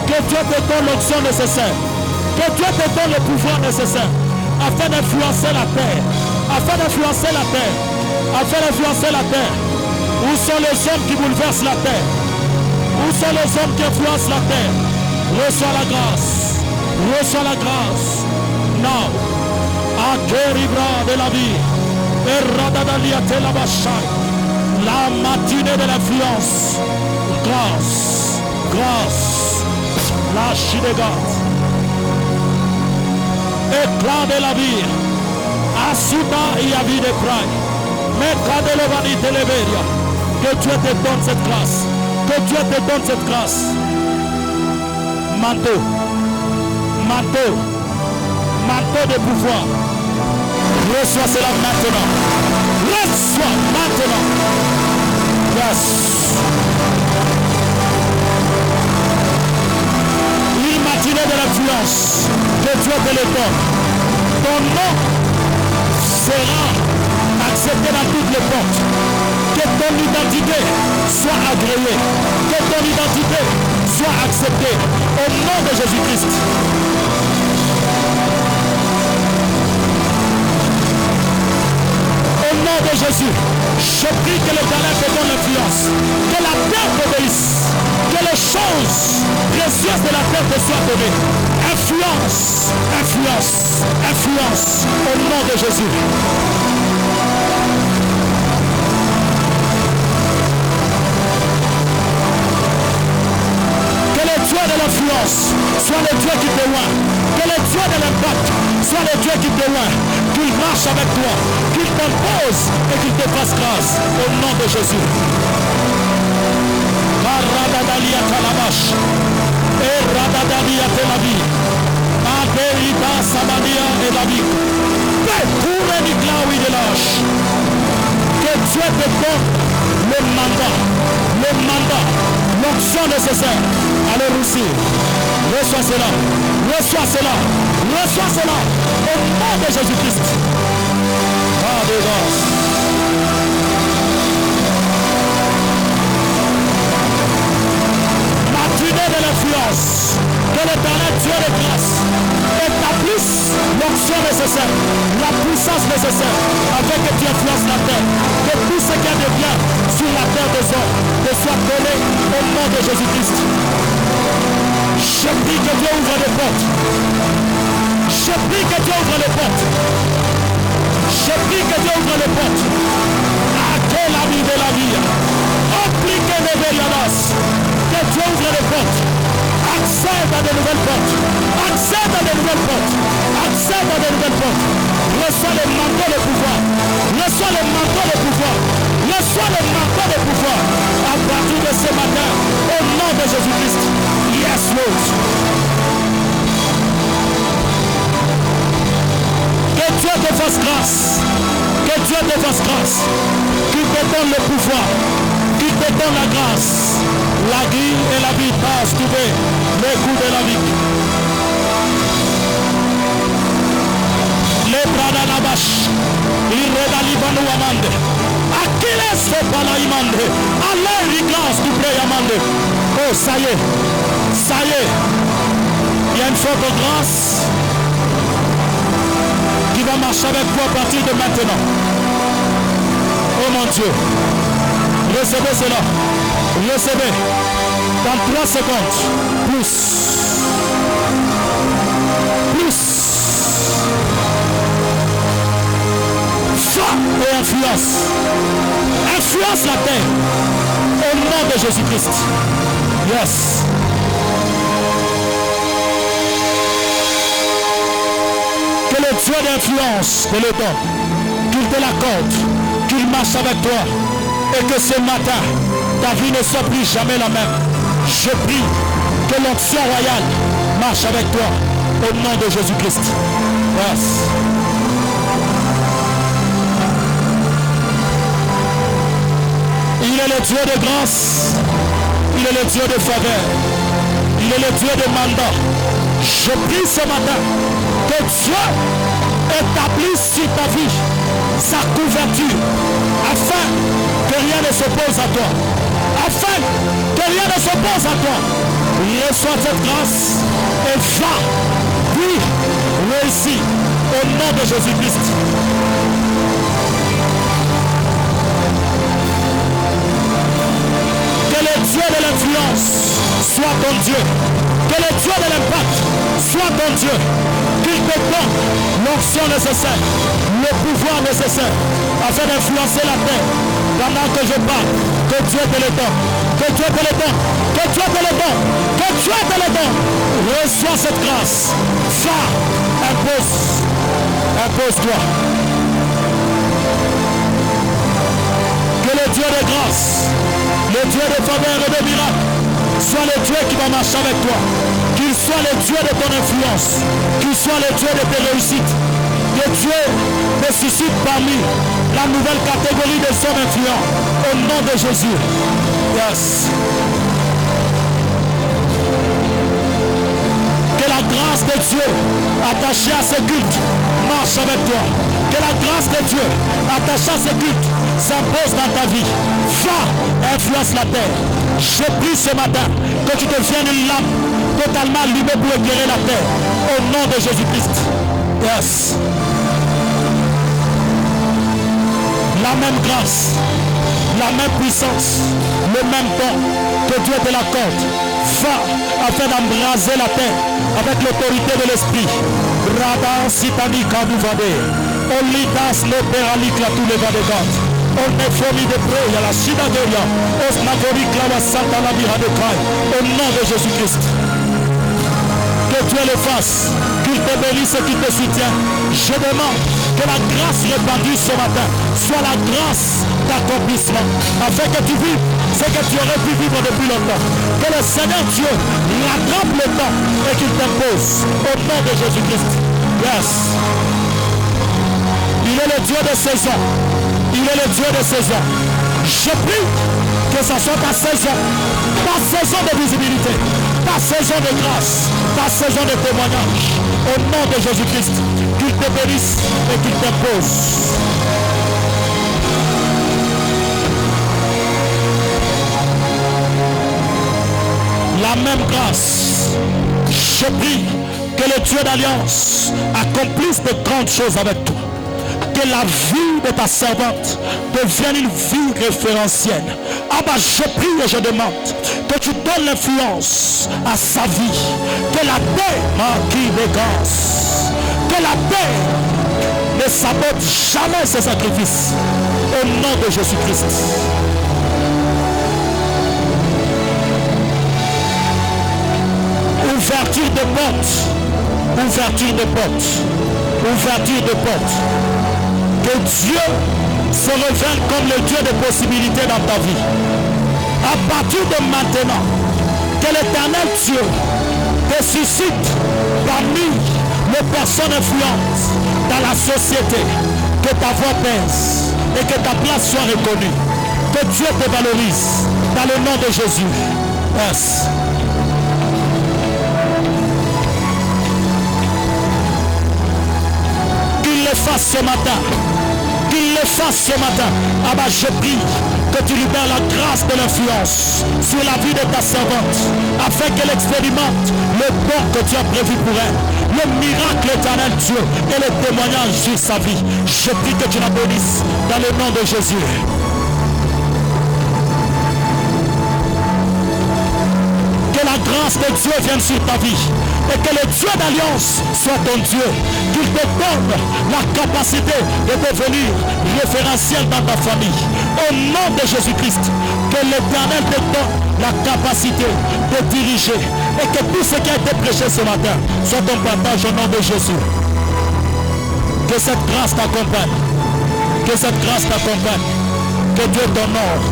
Que Dieu te donne l'onction nécessaire. Que Dieu te donne le pouvoir nécessaire afin d'influencer la terre. Afin d'influencer la terre. Afin d'influencer la terre. Où sont les hommes qui bouleversent la terre? Où sont les hommes qui influencent la terre? Reçois la grâce. Reçois la grâce. Now. Akeribra de la vie. La matinée de l'influence. Grâce. Grâce. La Chidegate. Éclat de la vie. Asuda et Avi de Praille. Meka de l'Ovani de Leveria. Que Dieu te donne cette grâce. Que Dieu te donne cette grâce. Manteau. Manteau. Manteau de pouvoir. Reçois cela maintenant. Reçois maintenant. Yes. Une matinée de l'influence. Que Dieu te le donne. Ton nom sera accepté dans toutes les portes. Que ton identité soit agréée. Que ton identité soit acceptée. Au nom de Jésus-Christ. Au nom de Jésus, je prie que l'Éternel te donne l'influence, que la terre t'obéisse, que les choses précieuses de la terre te soient données. Influence, influence, influence, au nom de Jésus. Que le Dieu de l'influence soit le Dieu qui te loin. Que le Dieu de l'impact soit le Dieu qui te loin. Qu'il marche avec toi, qu'il t'impose et qu'il te fasse grâce. Au nom de Jésus. Radadalia Kalamash. Et Radadalia Telavi. Aderita Samania et la vie. Pétoure Niklaoui de l'âge. Que Dieu te donne le mandat, l'onction nécessaire. Allez aussi. Reçois cela. Reçois cela. Reçois cela. Au nom de Jésus-Christ. Ah, de grâce. Matinée de l'influence. Que l'Éternel Dieu de grâce établisse l'onction nécessaire, la puissance nécessaire, afin que tu influences la terre. Que tout ce qu'il y a de bien sur la terre des hommes te soit donné au nom de Jésus-Christ. Je prie que Dieu ouvre les portes. Je prie que Dieu ouvre les portes. Je prie que Dieu ouvre les portes. À quel ami de la vie. Appliquez les vérianas. Que Dieu ouvre les portes. Accède à de nouvelles portes. Accède à de nouvelles portes. Accède à de nouvelles portes. Reçois le manteau de pouvoir. Reçois le manteau de pouvoir. Reçois le manteau de pouvoir. À partir de ce matin, au nom de Jésus-Christ. Yes, Lord. Que Dieu te fasse grâce. Que Dieu te fasse grâce. Qu'il te donne le pouvoir. Qu'il te donne la grâce. La vie et la vie passent trouver les coups de la vie. Les bras dans la bâche. Il redali banou amande. Achilles fait pas la imande. Alors il grâce du pré amande. Oh, ça y est. Ça y est. Il y a une forte grâce qui va marcher avec toi à partir de maintenant. Oh mon Dieu. Recevez cela. Recevez. Dans 3 secondes. Plus. Foi et influence. Influence la terre. Au nom de Jésus-Christ. Yes. Que le Dieu d'influence te le donne. Qu'il te l'accorde. Qu'il marche avec toi. Et que ce matin, ta vie ne soit plus jamais la même. Je prie que l'onction royale marche avec toi. Au nom de Jésus-Christ. Yes. Il est le Dieu de grâce. Il est le Dieu de faveur. Il est le Dieu de mandat. Je prie ce matin que Dieu établisse sur ta vie sa couverture afin que rien ne s'oppose à toi. Afin que rien ne s'oppose à toi. Reçois cette grâce et va, oui, réussis au nom de Jésus-Christ. Que le Dieu de l'influence soit ton Dieu. Que le Dieu de l'impact soit ton Dieu. Qu'il te donne l'onction nécessaire, le pouvoir nécessaire, afin d'influencer la terre. Pendant que je parle, que Dieu te le donne. Que Dieu te le donne. Que Dieu te le donne. Que Dieu te le donne. Reçois cette grâce. Va, impose. Impose-toi. Que le Dieu de grâce, le Dieu de faveur et de miracle, soit le Dieu qui va marcher avec toi. Qu'il soit le Dieu de ton influence. Qu'il soit le Dieu de tes réussites. Que Dieu te suscite parmi la nouvelle catégorie des hommes influents. Au nom de Jésus. Yes. Que la grâce de Dieu attachée à ce culte marche avec toi. Que la grâce de Dieu attachée à ce culte s'impose dans ta vie. Va, influence la terre. Je prie ce matin que tu deviennes une lampe totalement allumée pour éclairer la terre. Au nom de Jésus-Christ. Yes. La même grâce, la même puissance, le même don que Dieu te l'accorde. Va afin d'embraser la terre avec l'autorité de l'esprit. Radar sitani kaduvade. Olidas le peralik la tous les vadegat. On est fourni de près, il y a la Shinagoria. Osnagori klava santa la biradekai. Au nom de Jésus-Christ. Que Dieu le fasse, qu'il te bénisse et qu'il te soutienne. Je demande que la grâce répandue ce matin soit la grâce d'accomplissement, afin que tu vives ce que tu aurais pu vivre depuis longtemps. Que le Seigneur Dieu rattrape le temps et qu'il t'impose au nom de Jésus-Christ. Yes. Il est le Dieu de saison. Il est le Dieu de saison. Je prie que ce soit ta saison de visibilité, ta saison de grâce, ta saison de témoignage. Au nom de Jésus-Christ, qu'il te bénisse et qu'il t'impose. La même grâce, je prie que le Dieu d'alliance accomplisse de grandes choses avec toi. Que la vie de ta servante devienne une vie référentielle. Abba, je prie et je demande que tu donnes l'influence à sa vie. Que la terre, que la terre ne sabote jamais ce sacrifice. Au nom de Jésus-Christ. Ouverture de portes. Ouverture de portes. Ouverture de portes. Que Dieu se révèle comme le Dieu des possibilités dans ta vie. À partir de maintenant, que l'Éternel Dieu te suscite parmi les personnes influentes dans la société, que ta voix pèse et que ta place soit reconnue. Que Dieu te valorise dans le nom de Jésus. Yes. Qu'il le fasse ce matin. Qu'il le fasse ce matin. Ah bah je prie que tu libères la grâce de l'influence sur la vie de ta servante, afin qu'elle expérimente le bon que tu as prévu pour elle, le miracle éternel Dieu et le témoignage sur sa vie. Je prie que tu la bénisses dans le nom de Jésus. Que la grâce de Dieu vienne sur ta vie et que le Dieu d'alliance soit ton Dieu, qu'il te donne la capacité de devenir référentiel dans ta famille. Au nom de Jésus-Christ, que l'Éternel te donne la capacité de diriger et que tout ce qui a été prêché ce matin soit ton partage au nom de Jésus. Que cette grâce t'accompagne, que cette grâce t'accompagne, que Dieu t'honore,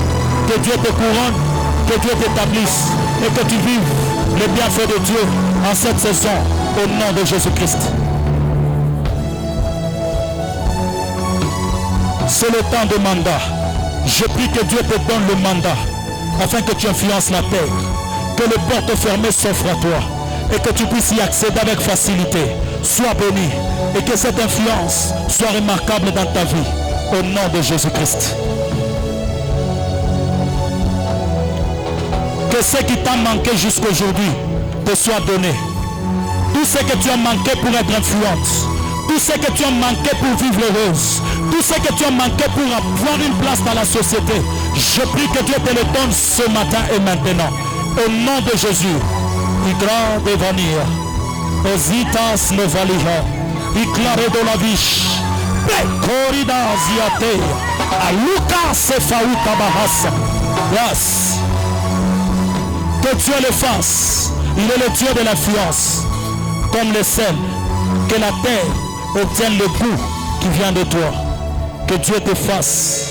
que Dieu te couronne, que Dieu t'établisse et que tu vives les bienfaits de Dieu en cette saison au nom de Jésus-Christ. C'est le temps de mandat. Je prie que Dieu te donne le mandat afin que tu influences la terre, que les portes fermées s'offrent à toi et que tu puisses y accéder avec facilité. Sois béni et que cette influence soit remarquable dans ta vie au nom de Jésus-Christ. Que ce qui t'a manqué jusqu'aujourd'hui te soit donné. Tout ce que tu as manqué pour être influente, tout ce que tu as manqué pour vivre heureuse, tout ce que tu as manqué pour avoir une place dans la société, je prie que Dieu te le donne ce matin et maintenant. Au nom de Jésus, Hydra devenir, Ositas Novaliha, Iclare de la Viche, Pecorida Ziate, Aluka Sefaouta Bahasa. Yes. Que Dieu le fasse. Il est le Dieu de l'influence. Comme le sel, que la terre obtienne le goût qui vient de toi. Que Dieu te fasse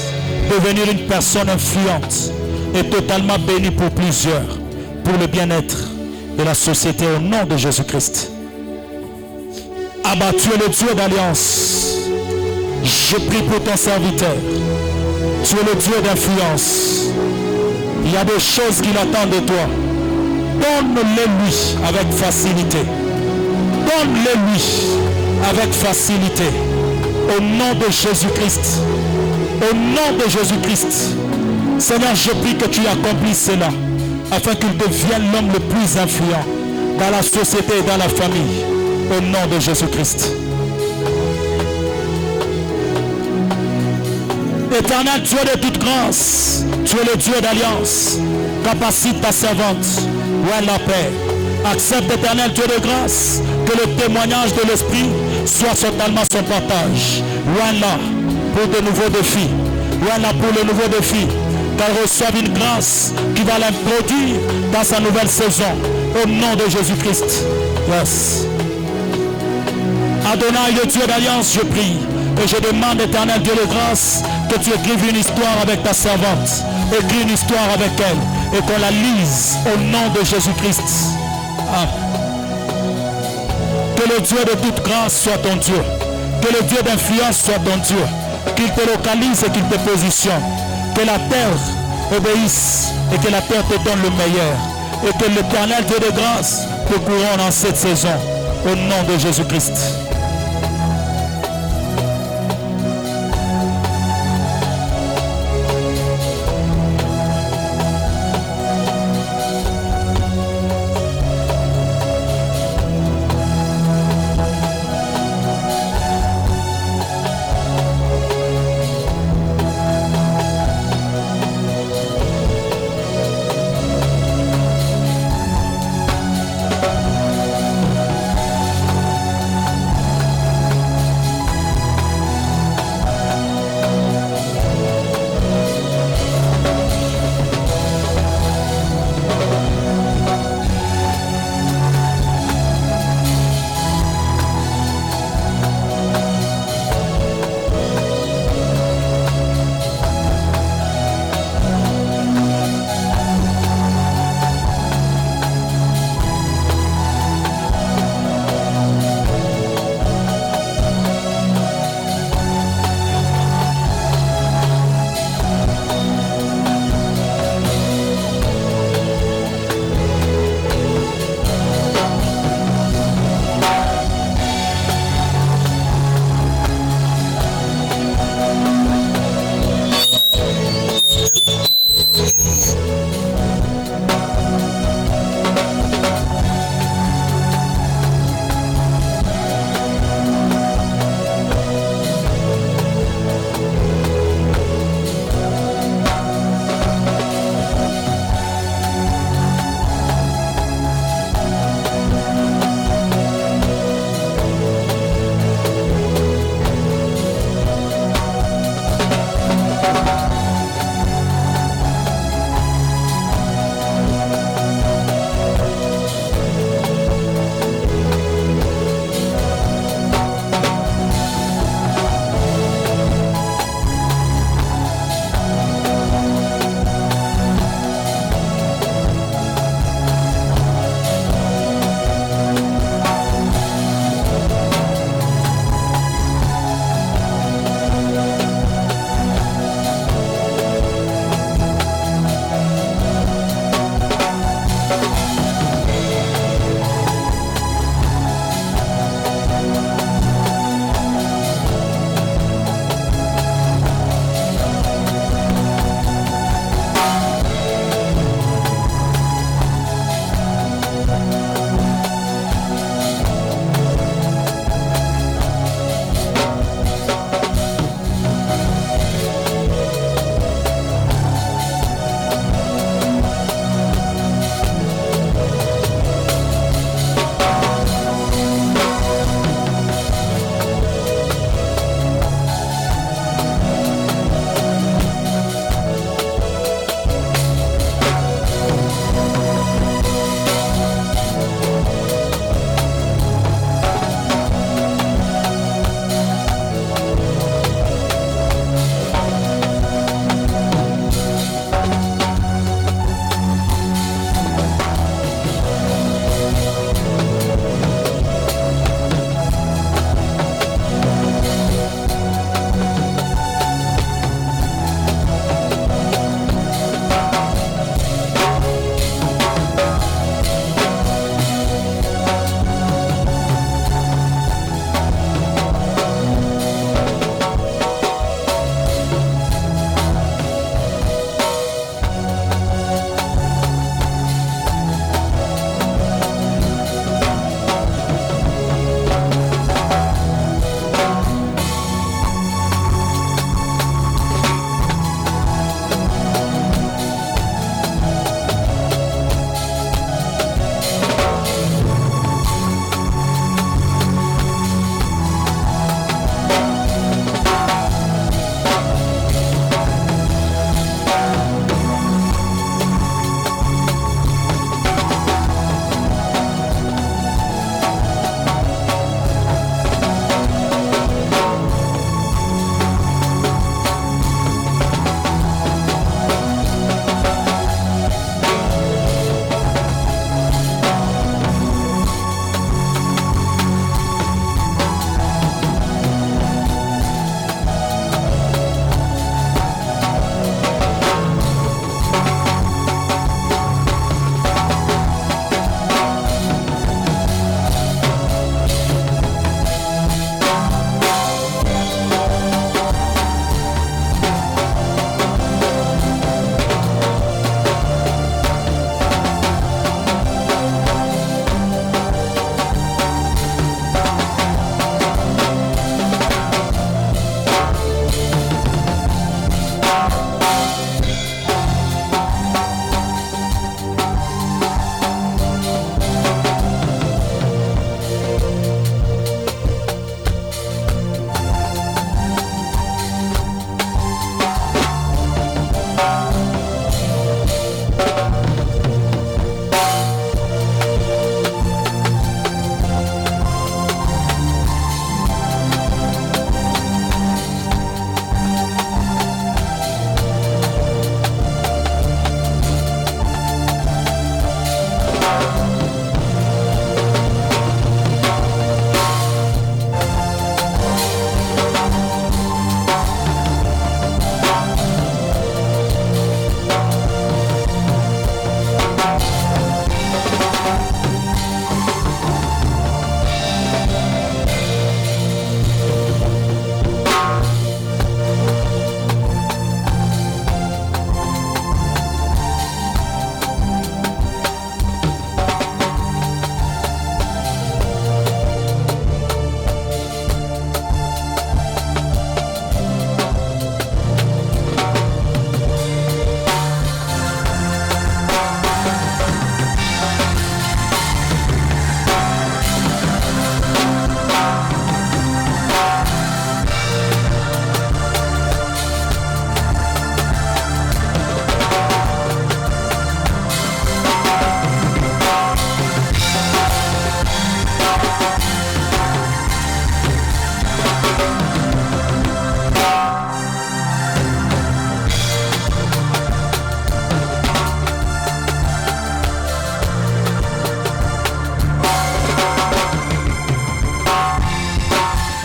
devenir une personne influente et totalement bénie pour plusieurs, pour le bien-être de la société au nom de Jésus-Christ. Abba, tu es le Dieu d'alliance. Je prie pour ton serviteur. Tu es le Dieu d'influence. Il y a des choses qu'il attend de toi. Donne-les lui avec facilité. Donne-les lui avec facilité. Au nom de Jésus-Christ. Au nom de Jésus-Christ. Seigneur, je prie que tu accomplisses cela afin qu'il devienne l'homme le plus influent dans la société et dans la famille. Au nom de Jésus-Christ. Éternel, tu es de toute grâce. Tu es le Dieu d'alliance. Capacite ta servante. Ouais, la paix. Accepte, Éternel, Dieu de grâce, que le témoignage de l'Esprit soit totalement son partage. Voilà pour de nouveaux défis. Voilà pour le nouveau défi. Qu'elle reçoive une grâce qui va l'introduire dans sa nouvelle saison. Au nom de Jésus-Christ. Yes. Adonai, le Dieu d'alliance, je prie. Et je demande, Éternel Dieu de grâce, que tu écrives une histoire avec ta servante. Écris une histoire avec elle et qu'on la lise au nom de Jésus-Christ. Ah. Que le Dieu de toute grâce soit ton Dieu. Que le Dieu d'influence soit ton Dieu. Qu'il te localise et qu'il te positionne. Que la terre obéisse et que la terre te donne le meilleur. Et que l'Éternel Dieu de grâce te couronne en cette saison. Au nom de Jésus-Christ.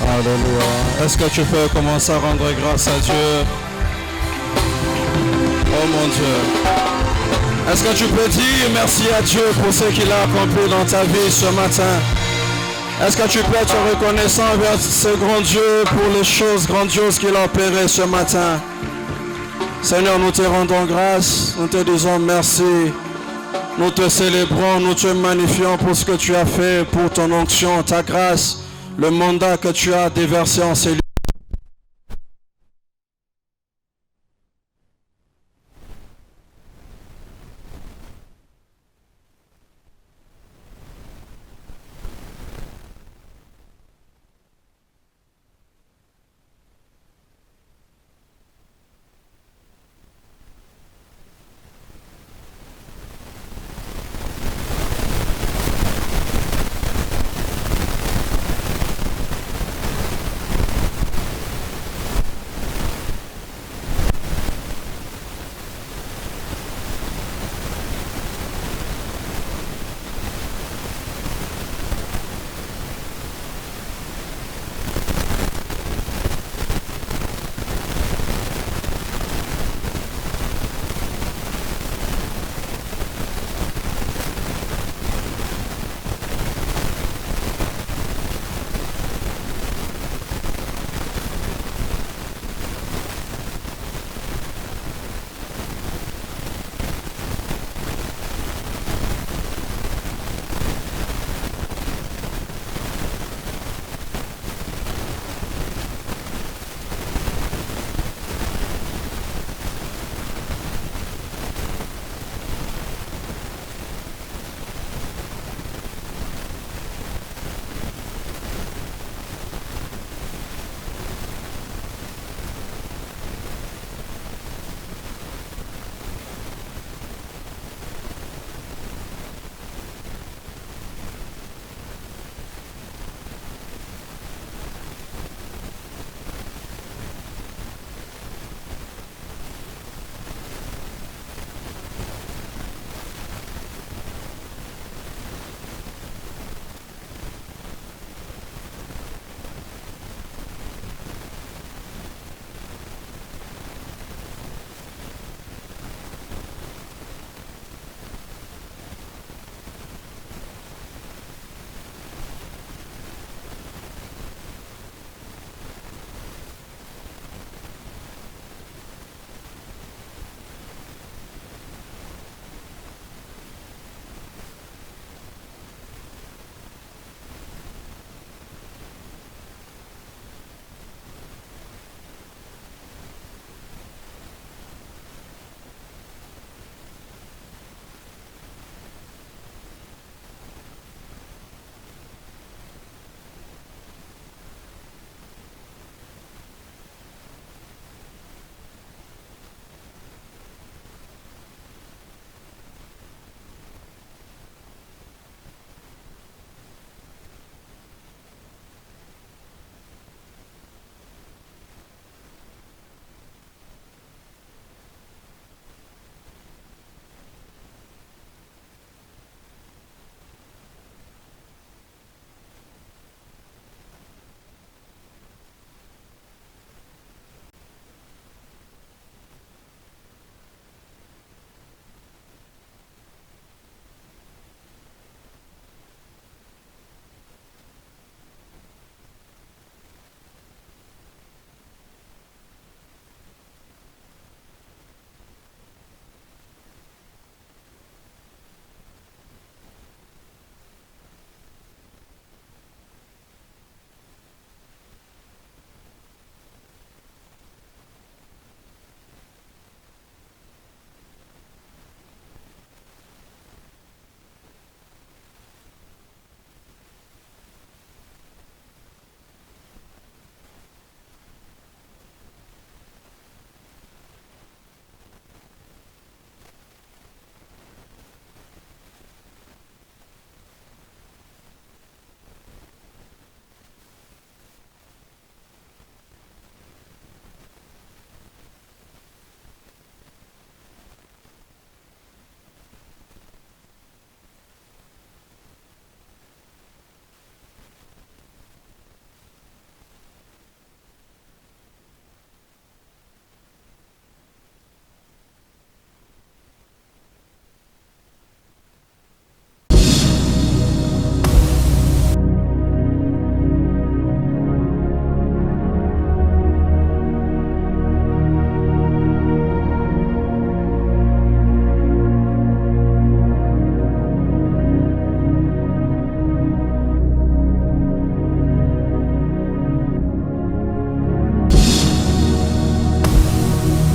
Alléluia. Est-ce que tu peux commencer à rendre grâce à Dieu? Oh mon Dieu. Est-ce que tu peux dire merci à Dieu pour ce qu'il a accompli dans ta vie ce matin? Est-ce que tu peux être reconnaissant envers ce grand Dieu pour les choses grandioses qu'il a opérées ce matin? Seigneur, nous te rendons grâce, nous te disons merci. Nous te célébrons, nous te magnifions pour ce que tu as fait, pour ton onction, ta grâce, le mandat que tu as déversé en ces lieux.